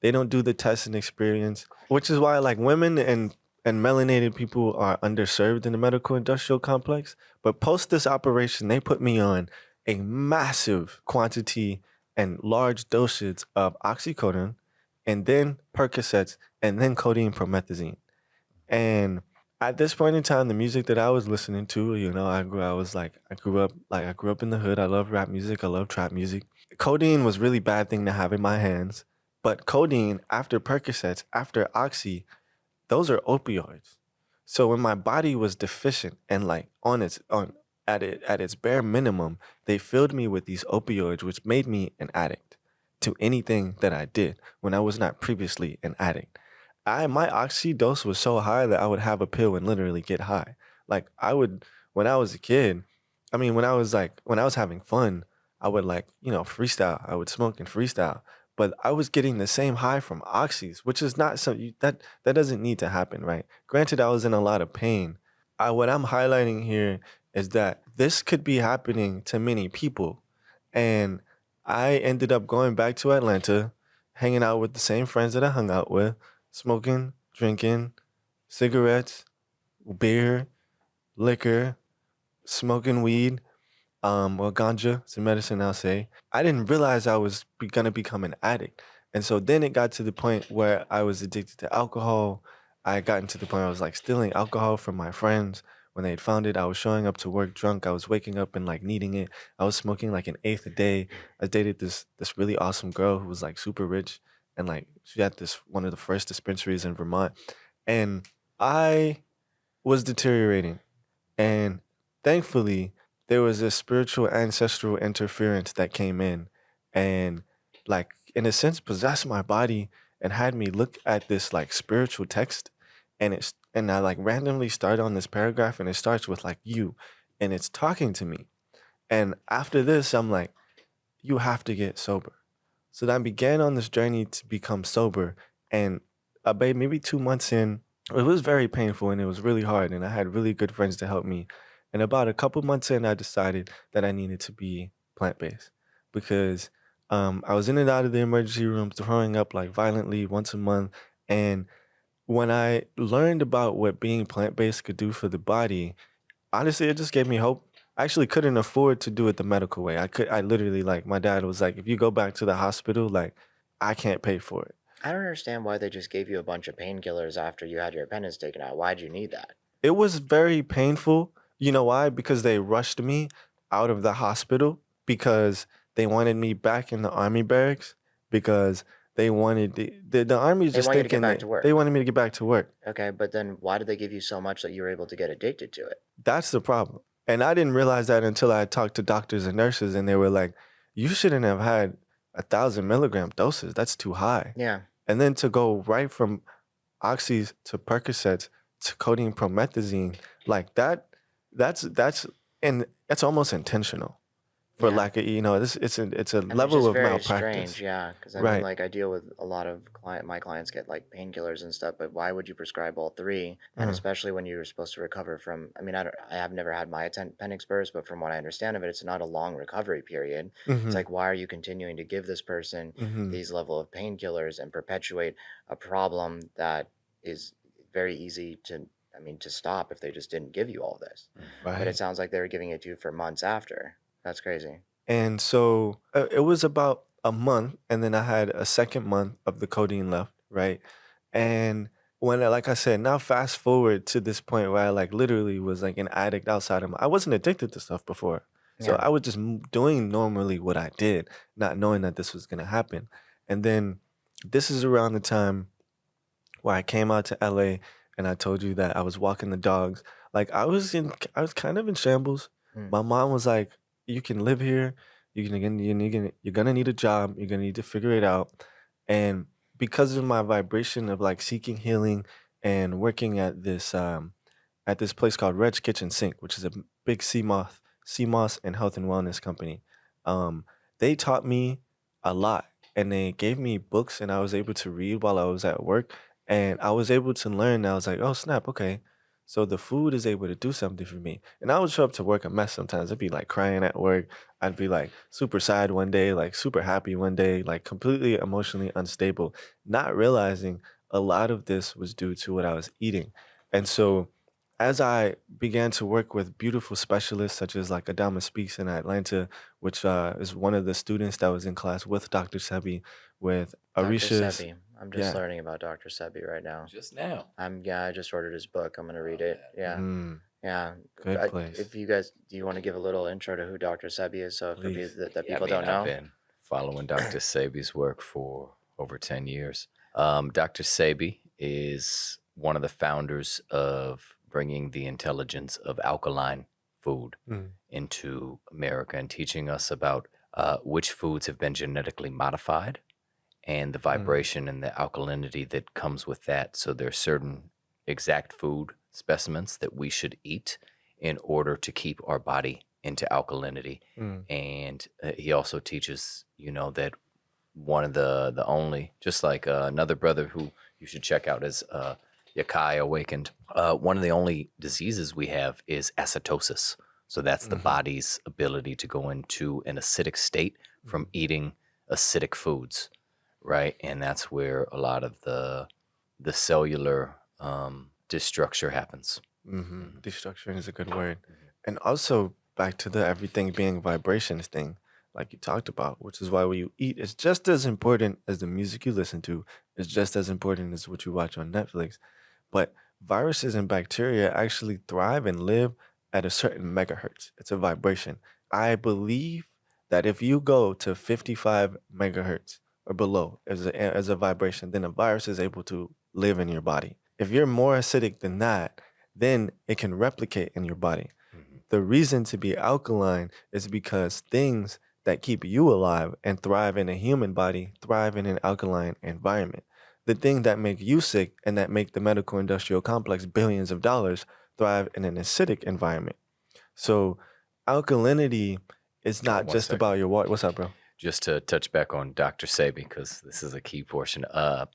They don't do the tests and experience, which is why like women and melanated people are underserved in the medical industrial complex. But post this operation, they put me on a massive quantity and large dosage of oxycodone, and then Percocets, and then codeine promethazine. And at this point in time, the music that I was listening to, I grew up in the hood. I love rap music. I love trap music. Codeine was really bad thing to have in my hands, but codeine after Percocets, after Oxy, those are opioids. So when my body was deficient and like at its bare minimum, they filled me with these opioids, which made me an addict to anything that I did when I was not previously an addict. My oxy dose was so high that I would have a pill and literally get high. Like I would when I was a kid, I mean when I was having fun, I would like, freestyle. I would smoke and freestyle. But I was getting the same high from oxys, which is not that doesn't need to happen, right? Granted, I was in a lot of pain. What I'm highlighting here is that this could be happening to many people. And I ended up going back to Atlanta, hanging out with the same friends that I hung out with, smoking, drinking, cigarettes, beer, liquor, smoking weed, ganja, it's a medicine I'll say. I didn't realize I was gonna become an addict. And so then it got to the point where I was addicted to alcohol. I got into the point where I was like stealing alcohol from my friends. When they had found it, I was showing up to work drunk. I was waking up and like needing it. I was smoking like an eighth a day. I dated this really awesome girl who was like super rich, and like she had this one of the first dispensaries in Vermont. And I was deteriorating. And thankfully, there was a spiritual ancestral interference that came in and, like, in a sense, possessed my body and had me look at this, like, spiritual text. And I, like, randomly started on this paragraph and it starts with, like, you. And it's talking to me. And after this, I'm like, you have to get sober. So then I began on this journey to become sober. And maybe 2 months in, it was very painful and it was really hard. And I had really good friends to help me. And about a couple months in, I decided that I needed to be plant based because I was in and out of the emergency room, throwing up like violently once a month. And when I learned about what being plant based could do for the body, honestly, it just gave me hope. I actually couldn't afford to do it the medical way. I literally, like, my dad was like, if you go back to the hospital, like, I can't pay for it. I don't understand why they just gave you a bunch of painkillers after you had your appendix taken out. Why'd you need that? It was very painful. You know why? Because they rushed me out of the hospital because they wanted me back in the Army barracks because they wanted the Army's They just want you to get thinking back that to work. they wanted me to get back to work. Okay, but then why did they give you so much that you were able to get addicted to it? That's the problem. And I didn't realize that until I talked to doctors and nurses, and they were like, "You shouldn't have had 1,000 milligram doses. That's too high." Yeah. And then to go right from oxys to Percocets to codeine promethazine, like that's and that's almost intentional for Yeah. lack of, it's a I mean, it's level just of very malpractice. strange, yeah. Because I mean, Right. like, I deal with a lot of my clients get like painkillers and stuff, but why would you prescribe all three? And Mm, especially when you're supposed to recover from, I mean, I have never had my appendix burst, but from what I understand of it, it's not a long recovery period. It's mhm, like, why are you continuing to give this person mhm. these level of painkillers and perpetuate a problem that is very easy to, I mean, to stop if they just didn't give you all this? But it Right. sounds like they were giving it to you for months after. That's crazy. And so it was about a month, and then I had a second month of the codeine left, right? And like I said, now fast forward to this point where I like literally was like an addict outside of I wasn't addicted to stuff before. So Yeah. I was just doing normally what I did, not knowing that this was going to happen. And then this is around the time where I came out to LA and I told you that I was walking the dogs. Like I was kind of in shambles. Mm. My mom was like, "You can live here. You're gonna need a job. You're gonna need to figure it out." And because of my vibration of like seeking healing and working at this place called Red's Kitchen Sink, which is a big CMOS and health and wellness company. Um, they taught me a lot, and they gave me books, and I was able to read while I was at work, and I was able to learn. I was like, oh snap, okay. So the food is able to do something for me. And I would show up to work a mess sometimes. I'd be like crying at work. I'd be like super sad one day, like super happy one day, like completely emotionally unstable, not realizing a lot of this was due to what I was eating. And so as I began to work with beautiful specialists such as like Adama Speaks in Atlanta, which is one of the students that was in class with Dr. Sebi, with Dr. Arisha's, Sebi. I'm just yeah, learning about Dr. Sebi right now. Just now. Yeah, I just ordered his book. I'm gonna read it. Yeah. mm, Yeah. good place, If you guys do you want to give a little intro to who Dr. Sebi is so for please. that Yeah, I people mean, don't I've know? been following Dr. Sebi's work for over 10 years. Dr. Sebi is one of the founders of bringing the intelligence of alkaline food Mm, into America and teaching us about which foods have been genetically modified and the mm, vibration and the alkalinity that comes with that. So there's certain exact food specimens that we should eat in order to keep our body into alkalinity. mm, And he also teaches, that one of the only, just like another brother who you should check out is Yakai Awakened. One of the only diseases we have is acetosis. So that's the mhm, body's ability to go into an acidic state from mhm, eating acidic foods, right? And that's where a lot of the cellular destructure happens. mhm. Mhm. Destruction is a good word. Mhm. And also back to the everything being vibrations thing, like you talked about, which is why what you eat is just as important as the music you listen to, is just as important as what you watch on Netflix. But viruses and bacteria actually thrive and live at a certain megahertz. It's a vibration. I believe that if you go to 55 megahertz or below as a vibration, then a virus is able to live in your body. If you're more acidic than that, then it can replicate in your body. Mhm. The reason to be alkaline is because things that keep you alive and thrive in a human body thrive in an alkaline environment. The thing that make you sick and that make the medical industrial complex billions of dollars thrive in an acidic environment. So alkalinity is not One just second. about your water. What's up, bro? Just to touch back on Dr. Sebi, because this is a key portion.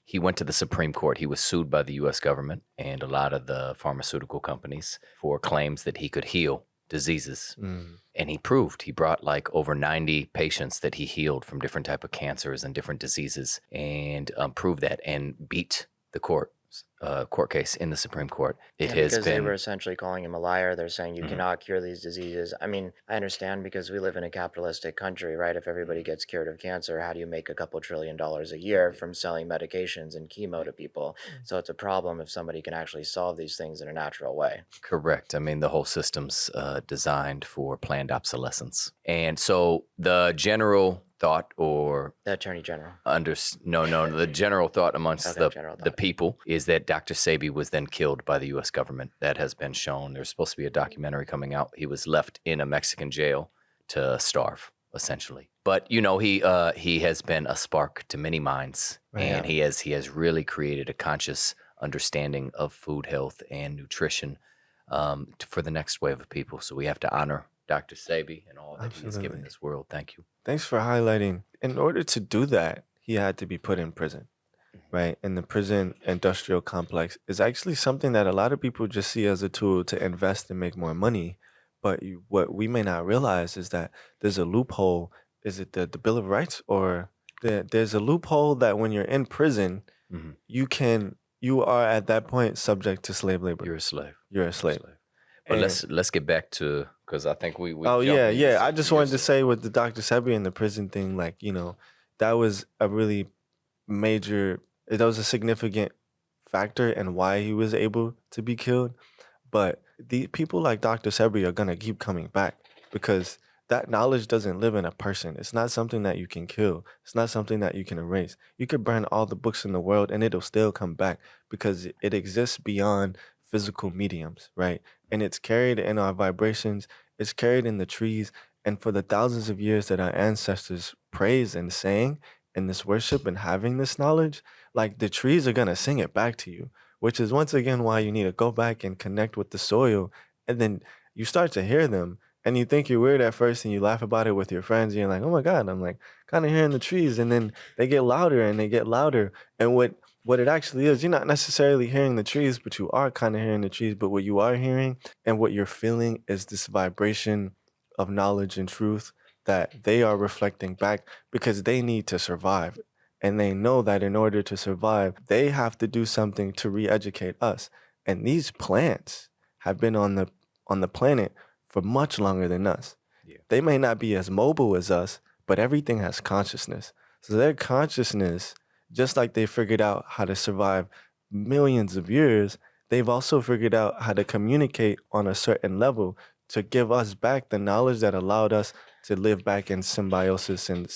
He went to the Supreme Court. He was sued by the U.S. government and a lot of the pharmaceutical companies for claims that he could heal diseases. Mm, And he proved, he brought like over 90 patients that he healed from different type of cancers and different diseases and proved that and beat the court. court case in the Supreme Court. It Yeah, has because they were been essentially calling him a liar. They're saying you Mhm. cannot cure these diseases. I mean, I understand because we live in a capitalistic country, right? If everybody gets cured of cancer, how do you make a couple $1 trillion a year from selling medications and chemo to people? So it's a problem if somebody can actually solve these things in a natural way. correct. I mean, the whole system's designed for planned obsolescence. And so the general thought or The Attorney General. the general thought amongst Okay, general the thought. people is that Dr. Sebi was then killed by the U.S. government. That has been shown. There's supposed to be a documentary coming out. He was left in a Mexican jail to starve, essentially. But he has been a spark to many minds, and Yeah. he has really created a conscious understanding of food health and nutrition for the next wave of people. So we have to honor Dr. Sebi and all that he has given Absolutely. this world. Thank you. Thanks for highlighting. In order to do that, he had to be put in prison, right? And the prison industrial complex is actually something that a lot of people just see as a tool to invest and make more money. But what we may not realize is that there's a loophole. Is it the Bill of Rights, or there's a loophole that when you're in prison, Mhm. you are at that point subject to slave labor. You're a slave. You're a You're a slave. slave. But And let's get back to, because I think we oh jumped yeah, into yeah. I something just you're wanted to saying. say with the Dr. Sebi and the prison thing, like, that was a really major, that was a significant factor in why he was able to be killed. But the people like Dr. Sebi are gonna keep coming back because that knowledge doesn't live in a person. It's not something that you can kill. It's not something that you can erase. You could burn all the books in the world and it'll still come back because it exists beyond physical mediums, right? And it's carried in our vibrations, it's carried in the trees. And for the thousands of years that our ancestors praised and sang in this worship and having this knowledge, like the trees are gonna sing it back to you, which is once again why you need to go back and connect with the soil. And then you start to hear them and you think you're weird at first and you laugh about it with your friends. And you're like, oh my God, I'm like kind of hearing the trees. And then they get louder and they get louder. And what it actually is, you're not necessarily hearing the trees, but you are kind of hearing the trees. But what you are hearing and what you're feeling is this vibration of knowledge and truth that they are reflecting back because they need to survive. And they know that in order to survive, they have to do something to re-educate us. And these plants have been on the planet for much longer than us. Yeah. They may not be as mobile as us, but everything has consciousness. So their consciousness, just like they figured out how to survive millions of years, they've also figured out how to communicate on a certain level to give us back the knowledge that allowed us to live back in symbiosis and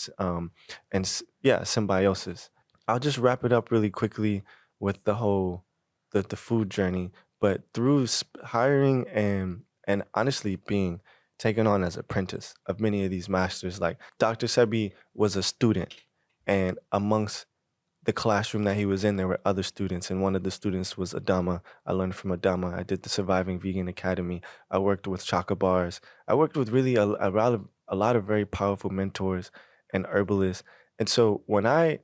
symbiosis. I'll just wrap it up really quickly with the whole the food journey, but through hiring and honestly being taken on as apprentice of many of these masters. Like Dr. Sebi was a student, and amongst the classroom that he was in, there were other students, and one of the students was Adama. I learned from Adama. I did the Surviving Vegan Academy. I worked with Chaka Bars. I worked with really a lot of very powerful mentors and herbalists. And so when I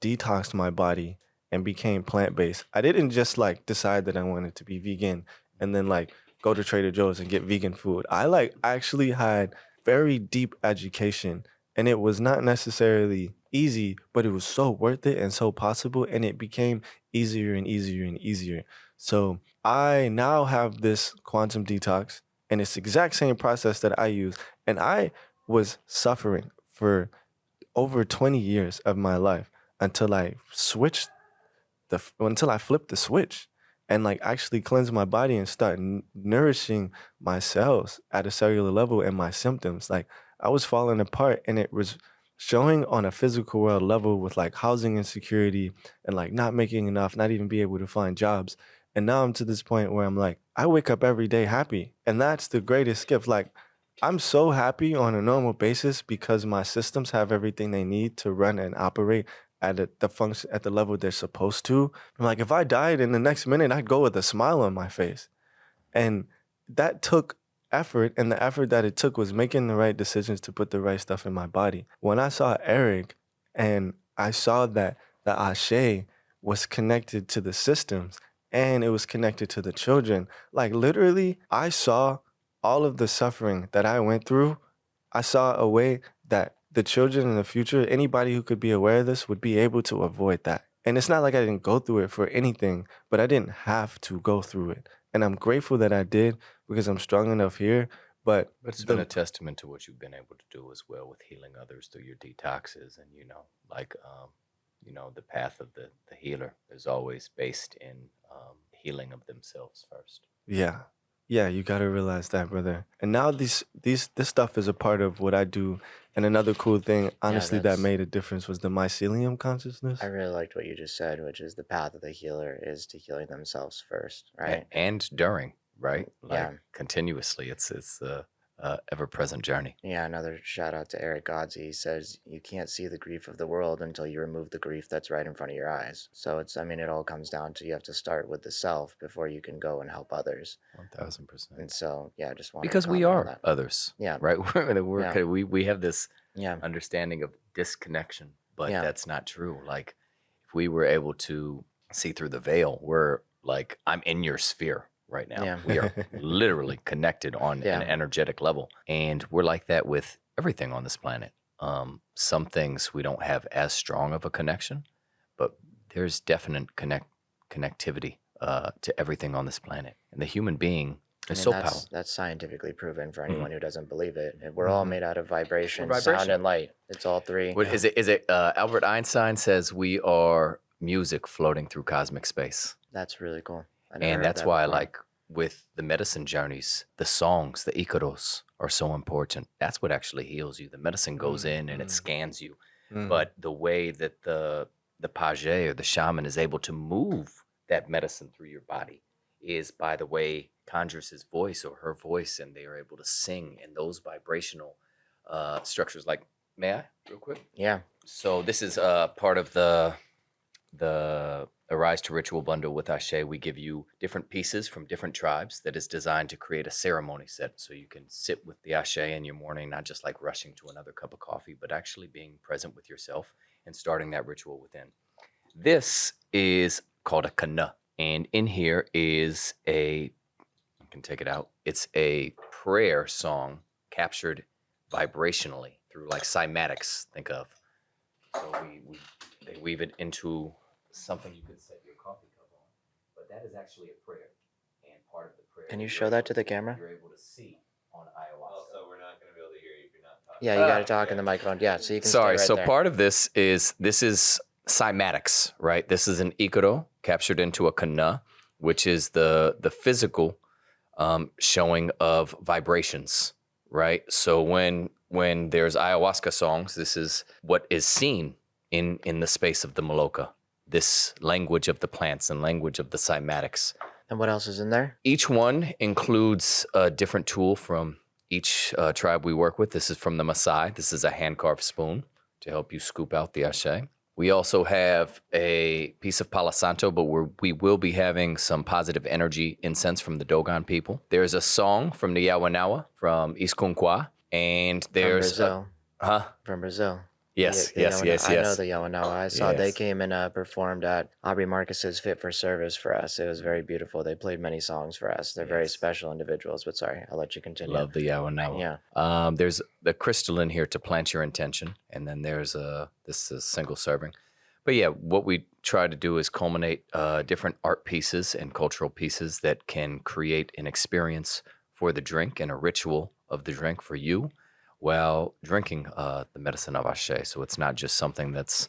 detoxed my body and became plant-based, I didn't just like decide that I wanted to be vegan and then like go to Trader Joe's and get vegan food. I like actually had very deep education, and it was not necessarily easy, but it was so worth it and so possible, and it became easier and easier and easier. So I now have this quantum detox, and it's the exact same process that I use, and I was suffering for over 20 years of my life until I switched until I flipped the switch and like actually cleanse my body and start nourishing my cells at a cellular level and my symptoms. Like I was falling apart, and it was showing on a physical world level with like housing insecurity and like not making enough, not even be able to find jobs. And now I'm to this point where I'm like, I wake up every day happy. And that's the greatest gift. Like I'm so happy on a normal basis because my systems have everything they need to run and operate the function at the level they're supposed to. I'm like, if I died in the next minute, I'd go with a smile on my face. And that took effort, and the effort that it took was making the right decisions to put the right stuff in my body. When I saw Erik and I saw that the Ashe was connected to the systems and it was connected to the children, like literally, I saw all of the suffering that I went through. I saw a way that the children in the future, anybody who could be aware of this, would be able to avoid that. And it's not like I didn't go through it for anything, but I didn't have to go through it. And I'm grateful that I did because I'm strong enough here. But But it's been a testament to what you've been able to do as well with healing others through your detoxes. And, the path of the healer is always based in healing of themselves first. yeah. Yeah, you gotta realize that, brother. And now this stuff is a part of what I do. And another cool thing, honestly, that that's- made a difference was the mycelium consciousness. I really liked what you just said, which is the path of the healer is to healing themselves first, right? And during, right? Yeah. Continuously. It's ever-present journey. Yeah, another shout out to Eric Godzi. He says you can't see the grief of the world until you remove the grief that's right in front of your eyes. So it all comes down to you have to start with the self before you can go and help others. 1000%. And so, yeah, I just want Because we are others. Yeah. Right? We have this Yeah. understanding of disconnection, but Yeah. that's not true. Like, if we were able to see through the veil, we're like, I'm in your sphere right now. Yeah. We are literally connected on Yeah. an energetic level. And we're like that with everything on this planet. Some things we don't have as strong of a connection, but there's definite connectivity to everything on this planet. And the human being is so powerful. That's scientifically proven for anyone who doesn't believe it. And we're all made out of vibration, sound, vibration. and light. It's all three. What is it? Albert Einstein says we are music floating through cosmic space. That's really cool. I never And heard that's that why, before. like, with the medicine journeys, the songs, the icaros are so important. That's what actually heals you. The medicine goes in and it scans you. But the way that the page or the shaman is able to move that medicine through your body is by the way conjures his voice or her voice, and they are able to sing in those vibrational structures. Like, may I, real quick? Yeah. So this is part of the Arise to Ritual bundle with Ashe. We give you different pieces from different tribes that is designed to create a ceremony set, so you can sit with the Ashe in your morning, not just like rushing to another cup of coffee, but actually being present with yourself and starting that ritual within. This is called a kana, and in here is I can take it out. It's a prayer song captured vibrationally through like cymatics. Think of. So they weave it into something you could set your coffee cup on, but that is actually a prayer, and part of the prayer. Can you show that to the camera? You're able to see on Ayahuasca. So we're not going to be able to hear you if you're not talking. Yeah, you got to talk in the microphone. Yeah, so you can. Sorry. Stay right So there. part of this is cymatics, right? This is an icaro captured into a kana, which is the physical showing of vibrations, right? So when there's ayahuasca songs, this is what is seen in the space of the maloka, this language of the plants and language of the cymatics. And what else is in there? Each one includes a different tool from each tribe we work with. This is from the Maasai. This is a hand-carved spoon to help you scoop out the Ashe. We also have a piece of Palo Santo, but we will be having some positive energy incense from the Dogon people. There's a song from the Yawanawa, from Iskunkwa, and there's from Brazil. huh? From Brazil. Yes, The yes, Yawanawa- yes, I know yes. the Yawanawa. I saw they Yes. came and performed at Aubrey Marcus's Fit for Service for us. It was very beautiful. They played many songs for us. They're very Yes. special individuals. But sorry, I'll let you continue. Love the Yawanawa. Yeah. There's the crystal in here to plant your intention, and then there's this is single serving. But yeah, what we try to do is culminate different art pieces and cultural pieces that can create an experience for the drink and a ritual of the drink for you while drinking the medicine of Ashe. So it's not just something that's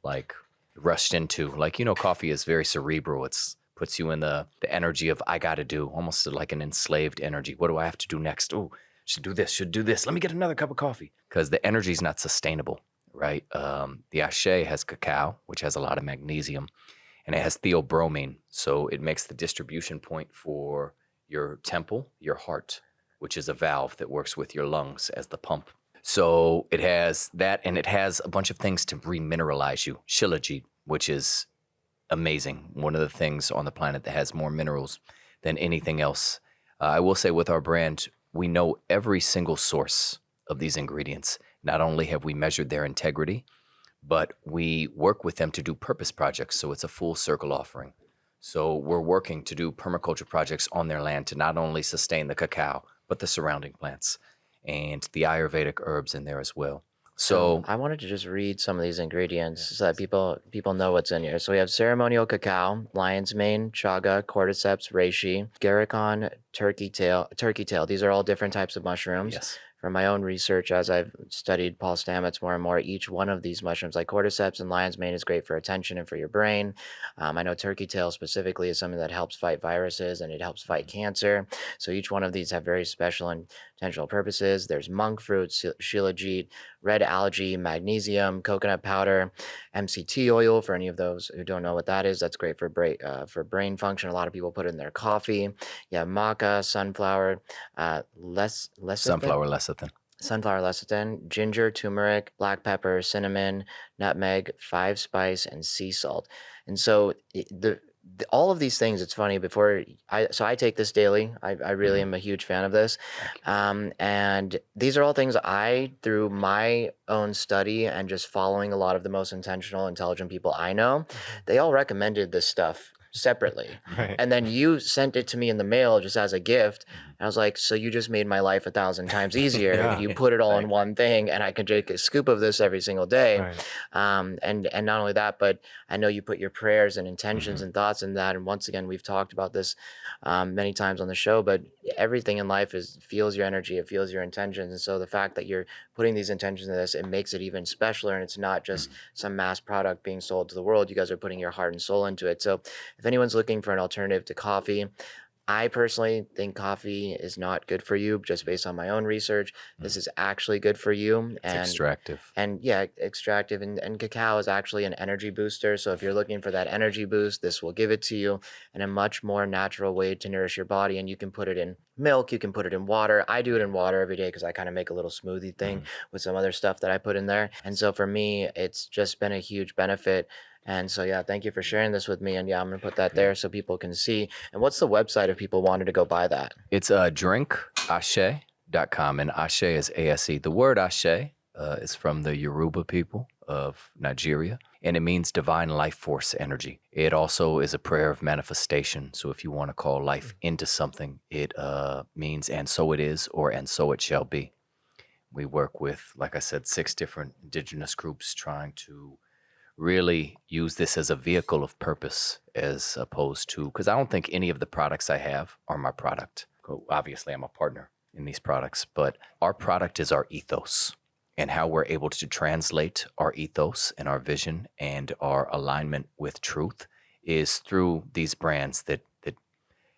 like rushed into. Like, coffee is very cerebral. It's puts you in the energy of I got to do, almost like an enslaved energy. What do I have to do next? Oh, should do this. Let me get another cup of coffee. Because the energy is not sustainable, right? The Ashe has cacao, which has a lot of magnesium, and it has theobromine. So it makes the distribution point for your temple, your heart, which is a valve that works with your lungs as the pump. So it has that, and it has a bunch of things to remineralize you. Shilajit, which is amazing. One of the things on the planet that has more minerals than anything else. I will say with our brand, we know every single source of these ingredients. Not only have we measured their integrity, but we work with them to do purpose projects. So it's a full circle offering. So we're working to do permaculture projects on their land to not only sustain the cacao, but the surrounding plants and the Ayurvedic herbs in there as well. So So I wanted to just read some of these ingredients Yeah. so that people know what's in here. So we have ceremonial cacao, lion's mane, chaga, cordyceps, reishi, garicon, turkey tail. Turkey tail. These are all different types of mushrooms. yes, From my own research, as I've studied Paul Stamets more and more, each one of these mushrooms, like cordyceps and lion's mane, is great for attention and for your brain. I know turkey tail specifically is something that helps fight viruses and it helps fight cancer. So each one of these have very special and intentional purposes. There's monk fruit, shilajit, red algae, magnesium, coconut powder, MCT oil for any of those who don't know what that is. That's great for brain function. A lot of people put it in their coffee. Yeah, maca, sunflower, lecithin, sunflower lecithin. sunflower lecithin, ginger, turmeric, black pepper, cinnamon, nutmeg, five spice, and sea salt. And so all of these things, it's funny, I take this daily. I really am a huge fan of this. And these are all things through my own study and just following a lot of the most intentional, intelligent people I know, they all recommended this stuff separately. Right. And then you sent it to me in the mail just as a gift. And I was like, so you just made my life 1,000 times easier. Yeah. You put it all in Thank one thing and I can take a scoop of this every single day. Right. And not only that, but I know you put your prayers and intentions and thoughts in that. And once again, we've talked about this many times on the show, but everything in life feels your energy, it feels your intentions. And so the fact that you're putting these intentions in this, it makes it even specialer. And it's not just some mass product being sold to the world. You guys are putting your heart and soul into it. So if anyone's looking for an alternative to coffee, I personally think coffee is not good for you just based on my own research. This is actually good for you. It's extractive. And yeah, extractive. And cacao is actually an energy booster. So if you're looking for that energy boost, this will give it to you in a much more natural way to nourish your body. And you can put it in milk, you can put it in water. I do it in water every day because I kind of make a little smoothie thing with some other stuff that I put in there. And so for me, it's just been a huge benefit. And so, yeah, thank you for sharing this with me. And yeah, I'm going to put that there so people can see. And what's the website if people wanted to go buy that? It's drinkashe.com, and Ashe is ASE. The word Ashe is from the Yoruba people of Nigeria, and it means divine life force energy. It also is a prayer of manifestation. So if you want to call life into something, it means and so it is, or and so it shall be. We work with, like I said, 6 different indigenous groups trying to really use this as a vehicle of purpose as opposed to, because I don't think any of the products I have are my product. Obviously, I'm a partner in these products, but our product is our ethos, and how we're able to translate our ethos and our vision and our alignment with truth is through these brands that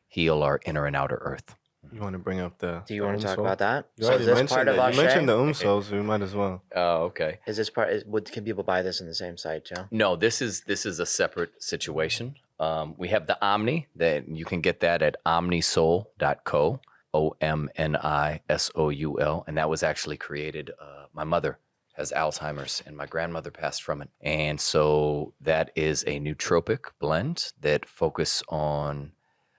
heal our inner and outer earth. You want to bring up Do you want to talk Umso? about that? You So already is this mentioned part of it. You mentioned the Ashe? Umso, so we might as well. Oh, okay. Is this can people buy this in the same site too? No, this is a separate situation. We have the Omni that you can get that at omnisoul.co, OMNISOUL, and that was actually created. My mother has Alzheimer's and my grandmother passed from it, and so that is a nootropic blend that focus on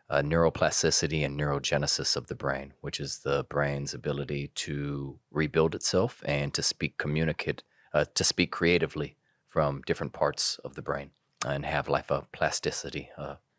neuroplasticity and neurogenesis of the brain, which is the brain's ability to rebuild itself and to speak creatively from different parts of the brain and have life a plasticity,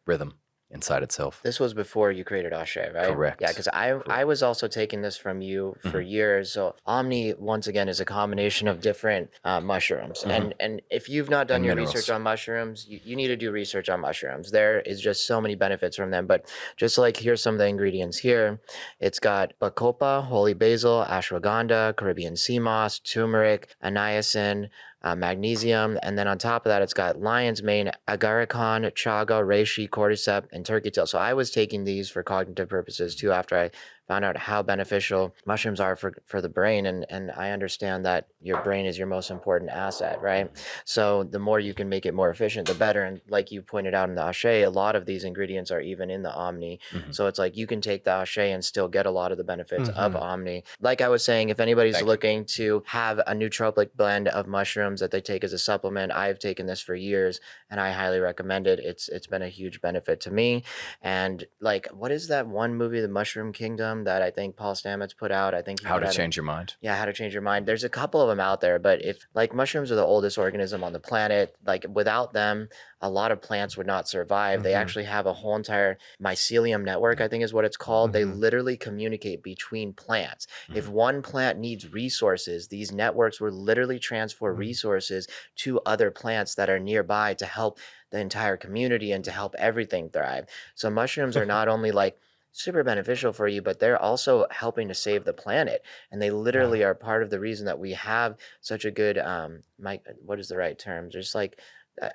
rhythm inside itself. This was before you created Ashe, right? Correct. Yeah, because I was also taking this from you for years. So Omni, once again, is a combination of different mushrooms. And if you've not done And your minerals. research on mushrooms, you need to do research on mushrooms. There is just so many benefits from them. But just like here's some of the ingredients here. It's got bacopa, holy basil, ashwagandha, Caribbean sea moss, turmeric, aniacin, magnesium, and then on top of that, it's got lion's mane, agarikon, chaga, reishi, cordyceps, and turkey tail. So I was taking these for cognitive purposes too after I found out how beneficial mushrooms are for the brain. And I understand that your brain is your most important asset, right? So the more you can make it more efficient, the better. And like you pointed out in the Ashe, a lot of these ingredients are even in the Omni. So it's like you can take the Ashe and still get a lot of the benefits of Omni. Like I was saying, if anybody's Thank you. looking to have a nootropic blend of mushrooms that they take as a supplement, I've taken this for years and I highly recommend it. It's been a huge benefit to me. And like, what is that one movie, The Mushroom Kingdom? one that I think Paul Stamets put out. I think he How put to out Change Your Mind. yeah, How to Change Your Mind. There's a couple of them out there, but if like mushrooms are the oldest organism on the planet, like without them, a lot of plants would not survive. They Mhm. actually have a whole entire mycelium network, I think is what it's called. They Mhm. literally communicate between plants. If Mhm. one plant needs resources, these networks will literally transfer Mhm. resources to other plants that are nearby to help the entire community and to help everything thrive. So mushrooms are not only like super beneficial for you, but they're also helping to save the planet. And they literally are part of the reason that we have such a good, what is the right term? Just like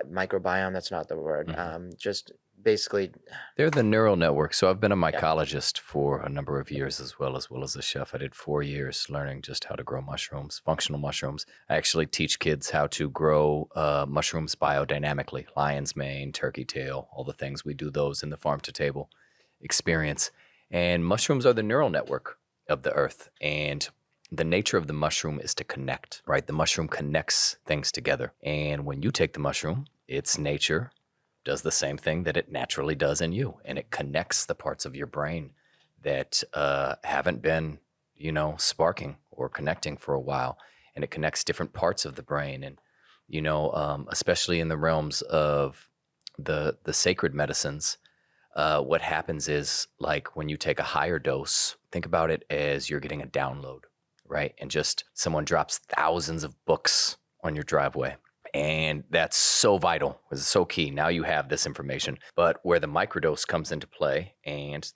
microbiome, that's not the word. Mhm. Just basically, They're the neural network. So I've been a yeah. mycologist for a number of years as well as a chef. I did 4 years learning just how to grow mushrooms, functional mushrooms. I actually teach kids how to grow mushrooms biodynamically, lion's mane, turkey tail, all the things. We do those in the farm to table experience. And mushrooms are the neural network of the earth. And the nature of the mushroom is to connect, right? The mushroom connects things together. And when you take the mushroom, its nature does the same thing that it naturally does in you, and it connects the parts of your brain that haven't been, sparking or connecting for a while, and it connects different parts of the brain, and especially in the realms of the sacred medicines. What happens is, like, when you take a higher dose, think about it as you're getting a download, right? And just someone drops thousands of books on your driveway. And that's so vital. It's so key. Now you have this information. But where the microdose comes into play, and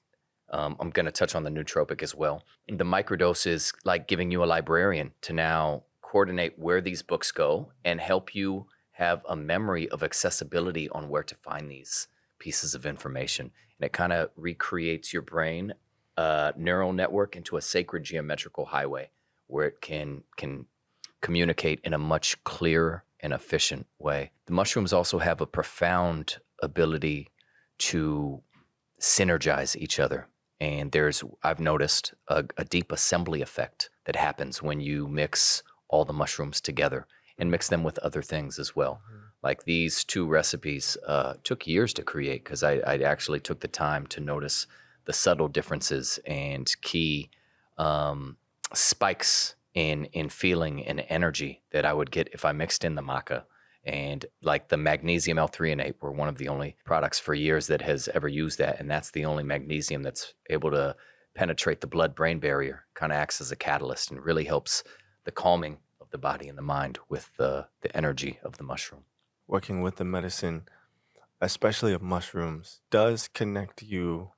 I'm going to touch on the nootropic as well. The microdose is like giving you a librarian to now coordinate where these books go and help you have a memory of accessibility on where to find these pieces of information. And it kind of recreates your brain neural network into a sacred geometrical highway where it can communicate in a much clearer and efficient way. The mushrooms also have a profound ability to synergize each other. And I've noticed a deep assembly effect that happens when you mix all the mushrooms together and mix them with other things as well. Like these two recipes took years to create because I actually took the time to notice the subtle differences and key spikes in feeling and energy that I would get if I mixed in the maca. And like the magnesium L-threonate, we're one of the only products for years that has ever used that. And that's the only magnesium that's able to penetrate the blood-brain barrier, kind of acts as a catalyst and really helps the calming of the body and the mind with the energy of the mushroom. Working with the medicine, especially of mushrooms, does connect you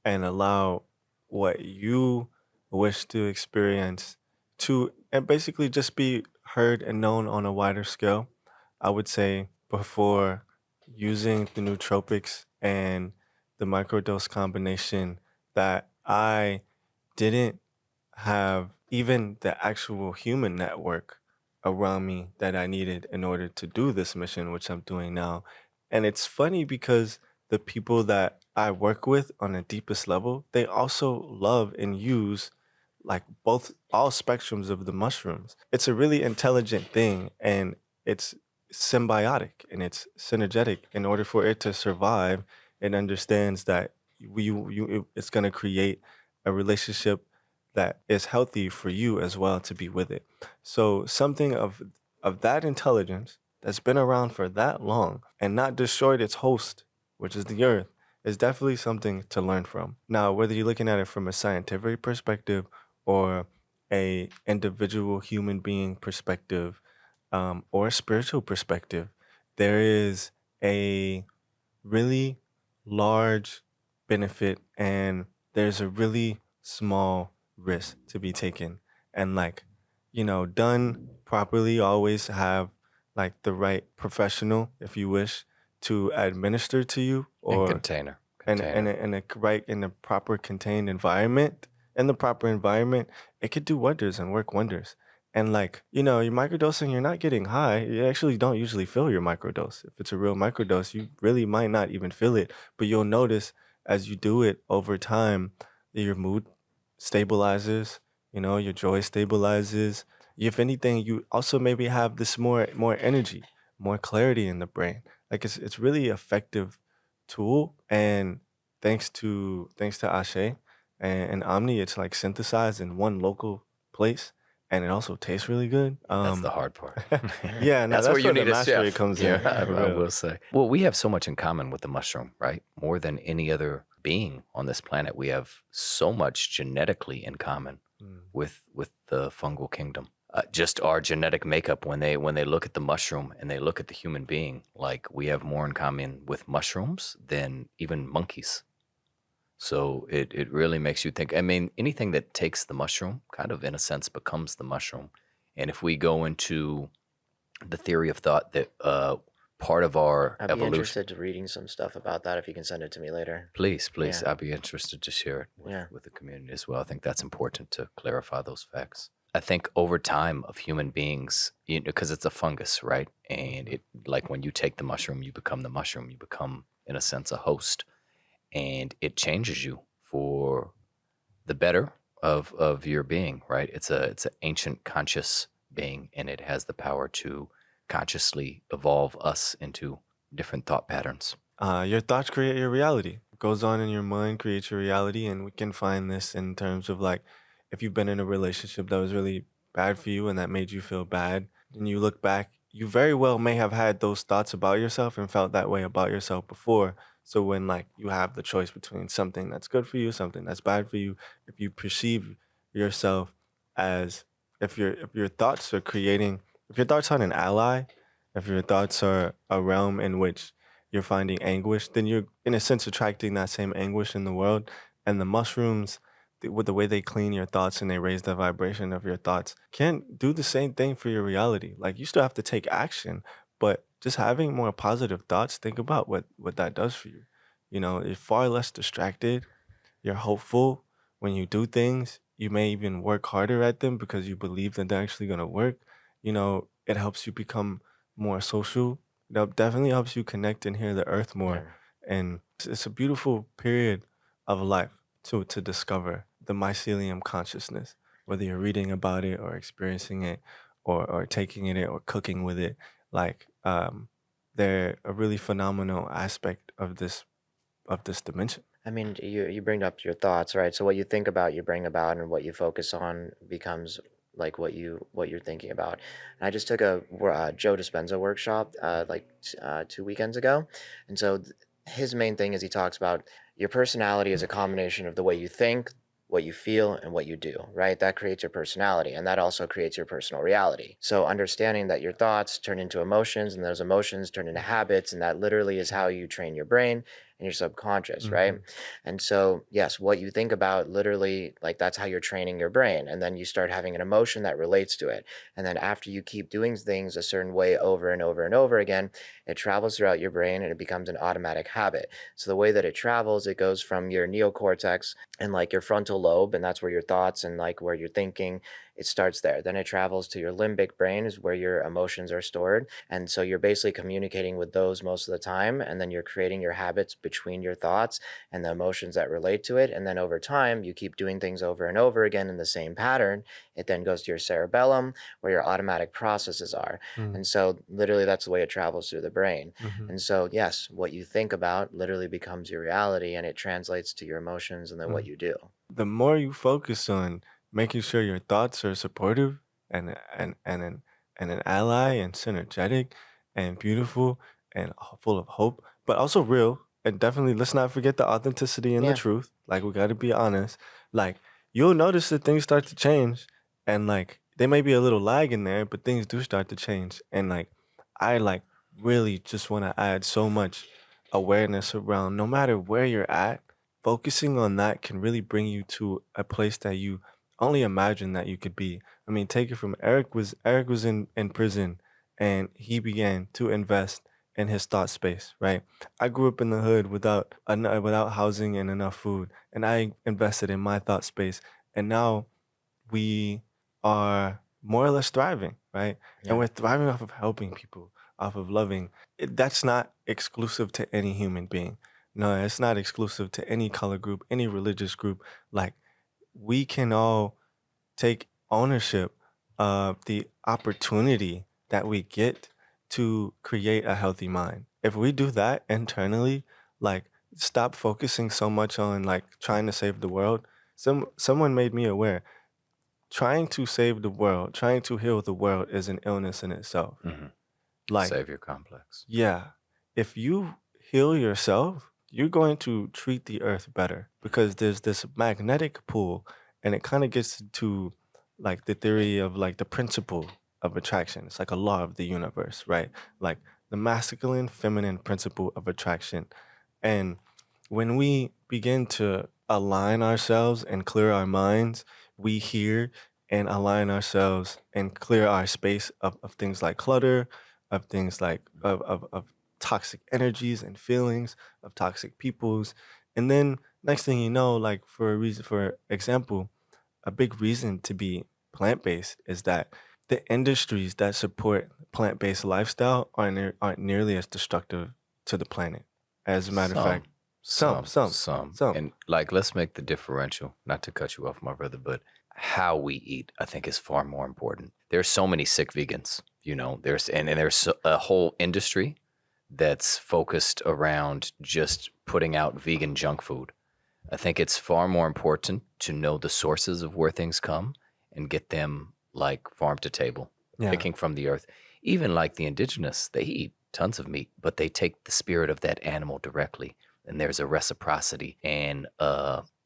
and allow what you wish to experience to and basically just be heard and known on a wider scale. I would say before using the nootropics and the microdose combination that I didn't have even the actual human network around me that I needed in order to do this mission, which I'm doing now. And it's funny because the people that I work with on the deepest level, they also love and use like all spectrums of the mushrooms. It's a really intelligent thing and it's symbiotic and it's synergetic. In order for it to survive, it understands that it's going to create a relationship that is healthy for you as well to be with it. So something of that intelligence that's been around for that long and not destroyed its host, which is the earth, is definitely something to learn from. Now, whether you're looking at it from a scientific perspective or a individual human being perspective, or a spiritual perspective, there is a really large benefit and there's a really small risk to be taken. And like, done properly, always have like the right professional, if you wish, to administer to you And or container. in a proper contained environment. In the proper environment, it could do wonders and work wonders. And like, you're microdosing, you're not getting high. You actually don't usually feel your microdose. If it's a real microdose, you really might not even feel it. But you'll notice as you do it over time, that your mood stabilizes, your joy stabilizes. If anything, you also maybe have this more energy, more clarity in the brain. Like it's really effective tool. And thanks to Ashe and Omni, it's like synthesized in one local place, and it also tastes really good. That's the hard part. Yeah, no, That's where that's you where the need a mastery chef. comes Yeah, in, for I real. will say. Well, we have so much in common with the mushroom, right? More than any other being on this planet, we have so much genetically in common Mm. with the fungal kingdom. Just our genetic makeup when they look at the mushroom and they look at the human being, like we have more in common with mushrooms than even monkeys. So it really makes you think. I mean, anything that takes the mushroom kind of in a sense becomes the mushroom. And if we go into the theory of thought that part of our I'd be evolution, interested to reading some stuff about that if you can send it to me later. please, Yeah. I'd be interested to share it Yeah. with the community as well. I think that's important to clarify those facts. I think over time of human beings, because it's a fungus, right? And it, like when you take the mushroom, you become the mushroom. You become, in a sense, a host, and it changes you for the better of your being, right? It's an ancient conscious being, and it has the power to consciously evolve us into different thought patterns. Your thoughts create your reality. What goes on in your mind creates your reality, and we can find this in terms of like if you've been in a relationship that was really bad for you and that made you feel bad, and you look back, you very well may have had those thoughts about yourself and felt that way about yourself before. So when like you have the choice between something that's good for you, something that's bad for you, if you perceive yourself as if your thoughts are creating, if your thoughts aren't an ally, if your thoughts are a realm in which you're finding anguish, then you're in a sense attracting that same anguish in the world. And the mushrooms, with the way they clean your thoughts and they raise the vibration of your thoughts, can do the same thing for your reality. Like you still have to take action, but just having more positive thoughts, think about what that does for you. You know, you're far less distracted. You're hopeful when you do things. You may even work harder at them because you believe that they're actually gonna work. You know, it helps you become more social. That definitely helps you connect and hear the earth more. Yeah. And it's a beautiful period of life to discover the mycelium consciousness, whether you're reading about it or experiencing it or taking it or cooking with it. Like they're a really phenomenal aspect of this dimension. I mean, you bring up your thoughts, right? So what you think about, you bring about, and what you focus on becomes like what you're thinking about. And I just took a Joe Dispenza workshop 2 weekends ago, and so his main thing is he talks about your personality is a combination of the way you think, what you feel, and what you do, right? That creates your personality, and that also creates your personal reality. So understanding that your thoughts turn into emotions, and those emotions turn into habits, and that literally is how you train your brain and your subconscious, right? Mhm. And so, yes, what you think about literally, like that's how you're training your brain. And then you start having an emotion that relates to it. And then after you keep doing things a certain way over and over and over again, it travels throughout your brain and it becomes an automatic habit. So the way that it travels, it goes from your neocortex and like your frontal lobe, and that's where your thoughts and like where you're thinking, it starts there. Then it travels to your limbic brain, is where your emotions are stored. And so you're basically communicating with those most of the time. And then you're creating your habits between your thoughts and the emotions that relate to it. And then over time, you keep doing things over and over again in the same pattern. It then goes to your cerebellum, where your automatic processes are. Mm. And so literally that's the way it travels through the brain. Mhm. And so, yes, what you think about literally becomes your reality and it translates to your emotions and then what Mm. you do. The more you focus on making sure your thoughts are supportive and an ally and synergetic and beautiful and full of hope, but also real. And definitely, let's not forget the authenticity and the Yeah. truth. Like we got to be honest. Like you'll notice that things start to change, and like there may be a little lag in there, but things do start to change. And like I like really just want to add so much awareness around no matter where you're at, focusing on that can really bring you to a place that you only imagine that you could be. I mean, take it from Eric was in prison and he began to invest in his thought space, right? I grew up in the hood without housing and enough food, and I invested in my thought space, and now we are more or less thriving, right? And Yeah. we're thriving off of helping people, off of loving. That's not exclusive to any human being. No, it's not exclusive to any color group, any religious group. Like, we can all take ownership of the opportunity that we get to create a healthy mind. If we do that internally, like, stop focusing so much on like trying to save the world, someone made me aware. Trying to save the world, trying to heal the world is an illness in itself. Mm-hmm. Like, Savior complex. yeah, if you heal yourself, you're going to treat the earth better because there's this magnetic pull, and it kind of gets to like the theory of like the principle of attraction. It's like a law of the universe, right? Like the masculine, feminine principle of attraction. And when we begin to align ourselves and clear our minds, we hear and align ourselves and clear our space of things like clutter, of things like of toxic energies and feelings, of toxic peoples. And then next thing you know, like for example, a big reason to be plant-based is that the industries that support plant-based lifestyle aren't nearly as destructive to the planet. As a matter of fact, some. And like, let's make the differential, not to cut you off, my brother, but how we eat, I think, is far more important. There's so many sick vegans, there's a whole industry that's focused around just putting out vegan junk food. I think it's far more important to know the sources of where things come and get them like farm to table, Yeah. picking from the earth. Even like the indigenous, they eat tons of meat, but they take the spirit of that animal directly. And there's a reciprocity and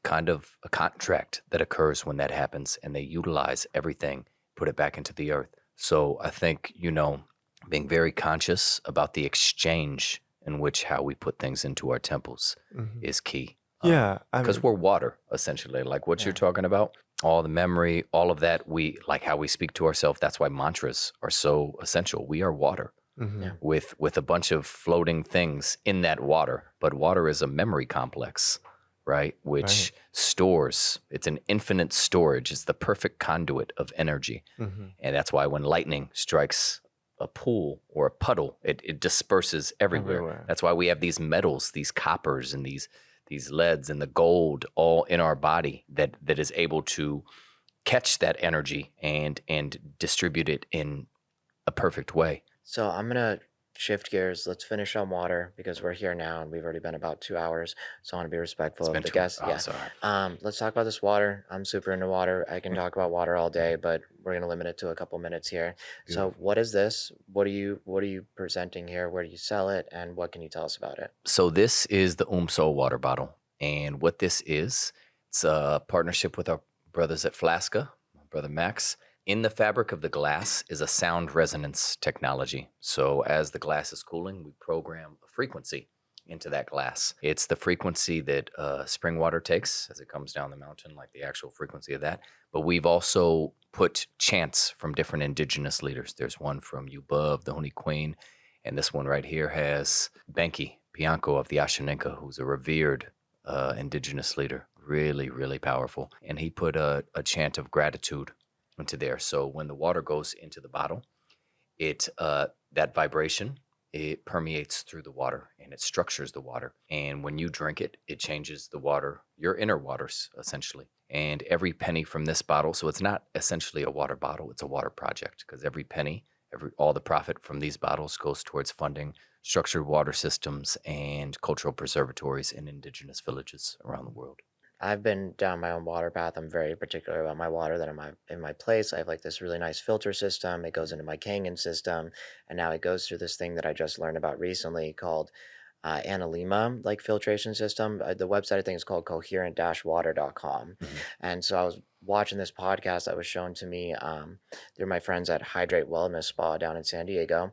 kind of a contract that occurs when that happens, and they utilize everything, put it back into the earth. So I think, being very conscious about the exchange in which how we put things into our temples is key. Yeah, Because we're water, essentially, like what you're talking about, all the memory, all of that, we like how we speak to ourselves. That's why mantras are so essential. We are water. Yeah. With a bunch of floating things in that water. But water is a memory complex, right? Which stores, it's an infinite storage. It's the perfect conduit of energy. And that's why when lightning strikes a pool or a puddle, it disperses everywhere. That's why we have these metals, these coppers and these leads and the gold all in our body that is able to catch that energy and distribute it in a perfect way. So I'm gonna shift gears. Let's finish on water because we're here now and we've already been about 2 hours. So I want to be respectful of the guests. Oh, Yeah. sorry. Let's talk about this water. I'm super into water. I can talk about water all day, but we're gonna limit it to a couple minutes here. So what is this? What are you presenting here? Where do you sell it? And what can you tell us about it? So this is the Umso water bottle. And what this is, it's a partnership with our brothers at Flaska, my brother Max. In the fabric of the glass is a sound resonance technology. So as the glass is cooling, we program a frequency into that glass. It's the frequency that spring water takes as it comes down the mountain, like the actual frequency of that. But we've also put chants from different indigenous leaders. There's one from Ubub, the Honey Queen, and this one right here has Benki Pianco of the Ashe, who's a revered indigenous leader. Really, really powerful. And he put a chant of gratitude into there. So when the water goes into the bottle, it that vibration, it permeates through the water and it structures the water. And when you drink it, it changes the water, your inner waters, essentially. And every penny from this bottle, so it's not essentially a water bottle, it's a water project, because every penny, all the profit from these bottles goes towards funding structured water systems and cultural preservatories in indigenous villages around the world. I've been down my own water path. I'm very particular about my water that in my place. I have like this really nice filter system. It goes into my Kangen system, and now it goes through this thing that I just learned about recently called Analema, like filtration system. The website I think is called coherent-water.com. And so I was watching this podcast that was shown to me through my friends at Hydrate Wellness Spa down in San Diego.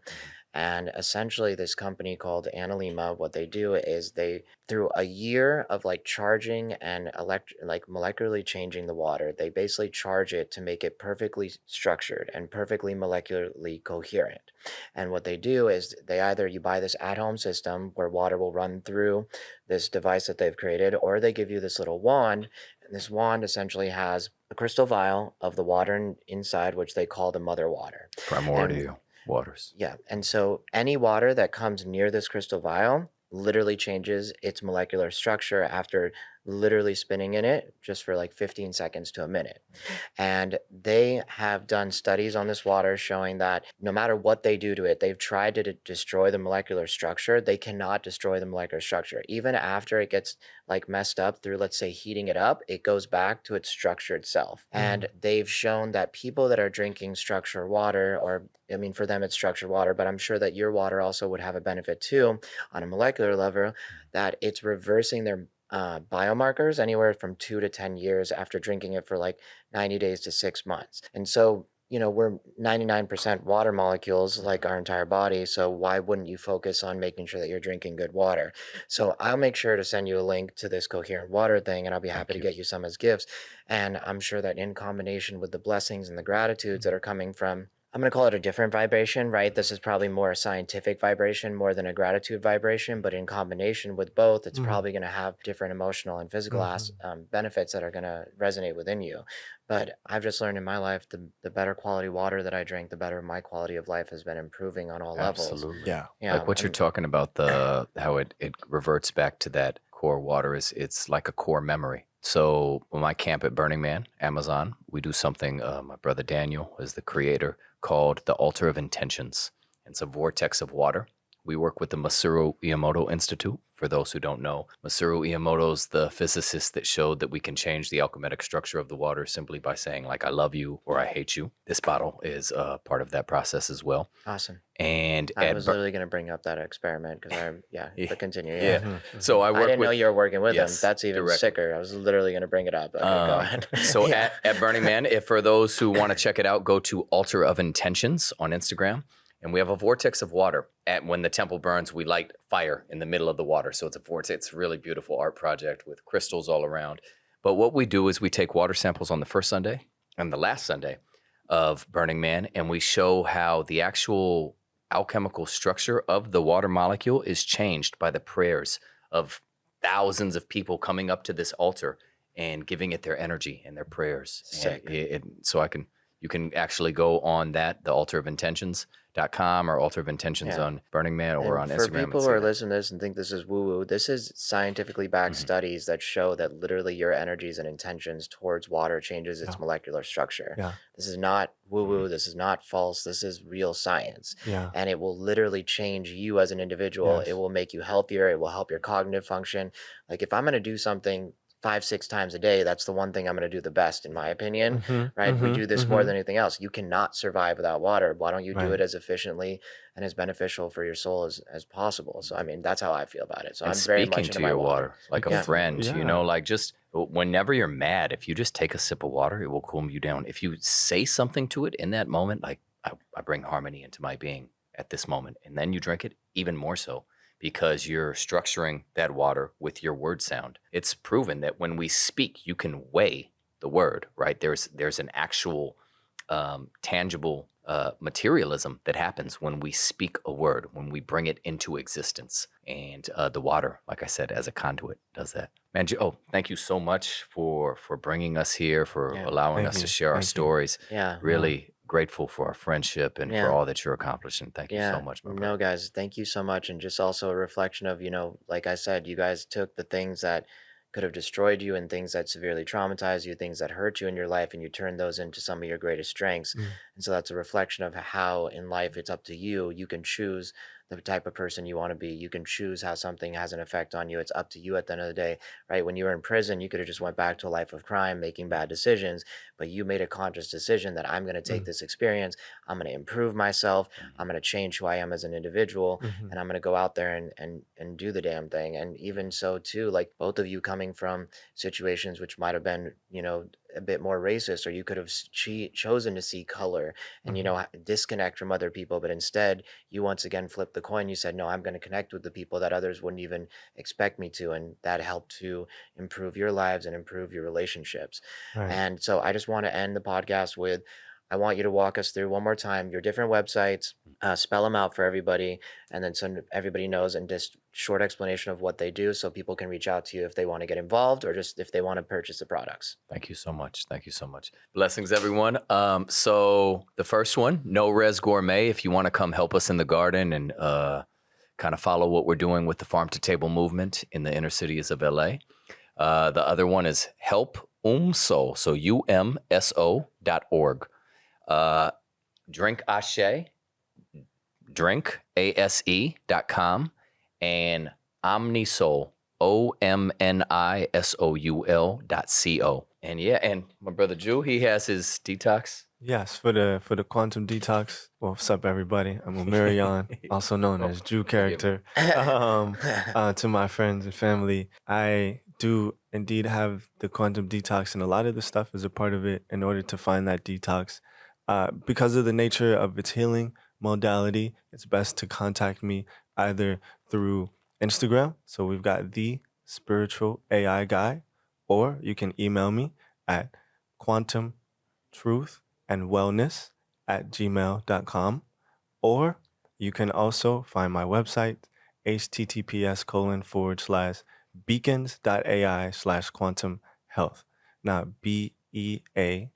And essentially, this company called Analema, what they do is they, through a year of like charging and like molecularly changing the water, they basically charge it to make it perfectly structured and perfectly molecularly coherent. And what they do is you buy this at-home system where water will run through this device that they've created, or they give you this little wand. And this wand essentially has a crystal vial of the water inside, which they call the mother water. Primordial waters. Yeah. And so any water that comes near this crystal vial literally changes its molecular structure after literally spinning in it just for like 15 seconds to a minute. And they have done studies on this water showing that no matter what they do to it, they've tried to destroy the molecular structure. They cannot destroy the molecular structure. Even after it gets like messed up through, let's say, heating it up, it goes back to its structure itself. And they've shown that people that are drinking structured water, or I mean, for them, it's structured water, but I'm sure that your water also would have a benefit too on a molecular level, that it's reversing their biomarkers anywhere from 2 to 10 years after drinking it for like 90 days to 6 months. And so, we're 99% water molecules like our entire body. So why wouldn't you focus on making sure that you're drinking good water? So I'll make sure to send you a link to this Coherent Water thing, and I'll be happy to get you some as gifts. And I'm sure that in combination with the blessings and the gratitudes that are coming from, I'm going to call it a different vibration, right? This is probably more a scientific vibration more than a gratitude vibration, but in combination with both, it's probably going to have different emotional and physical benefits that are going to resonate within you. But I've just learned in my life, the better quality water that I drink, the better my quality of life has been improving on all levels. Absolutely. Yeah. Yeah, Like what you're talking about, how it reverts back to that core water it's like a core memory. So when I camp at Burning Man, Amazon, we do something, my brother Daniel is the creator, called the Altar of Intentions. It's a vortex of water. We work with the Masaru Emoto Institute. For those who don't know, Masaru Emoto's the physicist that showed that we can change the alchemic structure of the water simply by saying like, I love you or I hate you. This bottle is part of that process as well. awesome. And I was literally going to bring up that experiment because but continue. Yeah. So I didn't know you were working with them. Yes, That's even directly. sicker. I was literally going to bring it up. Okay, go ahead. So Yeah. at Burning Man, if for those who want to check it out, go to Altar of Intentions on Instagram. And we have a vortex of water. When the temple burns, we light fire in the middle of the water. So it's a vortex. It's a really beautiful art project with crystals all around. But what we do is we take water samples on the first Sunday and the last Sunday of Burning Man, and we show how the actual alchemical structure of the water molecule is changed by the prayers of thousands of people coming up to this altar and giving it their energy and their prayers. Sick. And you can actually go on the altarofintentions.com or Altar of Intentions on Burning Man or on For Instagram. people who are listening to this and think this is woo-woo, this is scientifically backed studies that show that literally your energies and intentions towards water changes its molecular structure. Yeah. This is not woo-woo. This is not false. This is real science. Yeah. And it will literally change you as an individual. Yes. It will make you healthier. It will help your cognitive function. Like if I'm going to do something 5-6 times a day, that's the one thing I'm going to do the best, in my opinion, right? We do this more than anything else. You cannot survive without water. Why don't you do it as efficiently and as beneficial for your soul as possible? So, I mean, that's how I feel about it. So And I'm very speaking much into to my your water. water like a Yeah. friend, Yeah. like just whenever you're mad, if you just take a sip of water, it will calm you down. If you say something to it in that moment, like I bring harmony into my being at this moment, and then you drink it even more so, because you're structuring that water with your word sound. It's proven that when we speak, you can weigh the word, right? There's an actual tangible materialism that happens when we speak a word, when we bring it into existence. And the water, like I said, as a conduit, does that. Man, thank you so much for bringing us here, for allowing us to share our stories. Yeah. Really grateful for our friendship and for all that you're accomplishing. Thank you so much, my brother. No, guys, thank you so much. And just also a reflection of, like I said, you guys took the things that could have destroyed you and things that severely traumatized you, things that hurt you in your life, and you turned those into some of your greatest strengths. And so that's a reflection of how in life it's up to you. You can choose the type of person you want to be. You can choose how something has an effect on you. It's up to you at the end of the day, right? When you were in prison, you could have just went back to a life of crime, making bad decisions, but you made a conscious decision that I'm going to take this experience. I'm going to improve myself. I'm going to change who I am as an individual, and I'm going to go out there and do the damn thing. And even so too, like both of you coming from situations which might have been, a bit more racist, or you could have chosen to see color and, disconnect from other people. But instead, you once again flipped the coin. You said, no, I'm going to connect with the people that others wouldn't even expect me to. And that helped to improve your lives and improve your relationships. Right. And so I just want to end the podcast with, I want you to walk us through one more time your different websites, spell them out for everybody, and then so everybody knows, and just short explanation of what they do so people can reach out to you if they want to get involved or just if they want to purchase the products. Thank you so much. Thank you so much. Blessings, everyone. So the first one, no Res Gourmet, if you want to come help us in the garden and kind of follow what we're doing with the farm to table movement in the inner cities of LA. The other one is helpumso, so umso.org. Drink Ashe, drinkase.com, and Omnisoul, omnisoul.co. And yeah, and my brother Jew, he has his detox. Yes, for the quantum detox. Well, what's up, everybody? I'm Umirion, also known as Jew character. To my friends and family, I do indeed have the quantum detox, and a lot of the stuff is a part of it in order to find that detox. Because of the nature of its healing modality, it's best to contact me either through Instagram. So we've got the spiritual AI guy, or you can email me at quantumtruthandwellness@gmail.com, or you can also find my website, https://beacons.ai/quantum health. Now, BEACONS,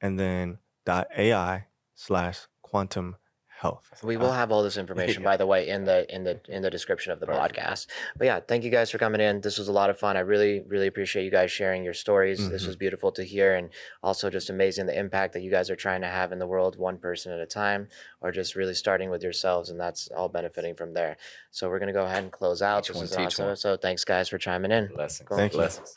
and then .ai/quantum health. We will have all this information, by the way, in the description of the podcast. But yeah, thank you guys for coming in. This was a lot of fun. I really, really appreciate you guys sharing your stories. This was beautiful to hear, and also just amazing the impact that you guys are trying to have in the world, one person at a time, or just really starting with yourselves, and that's all benefiting from there. So we're gonna go ahead and close out. Each This one is an teach awesome one. episode. Thanks, guys, for chiming in. Blessings. Cool. Thank you. Blessings.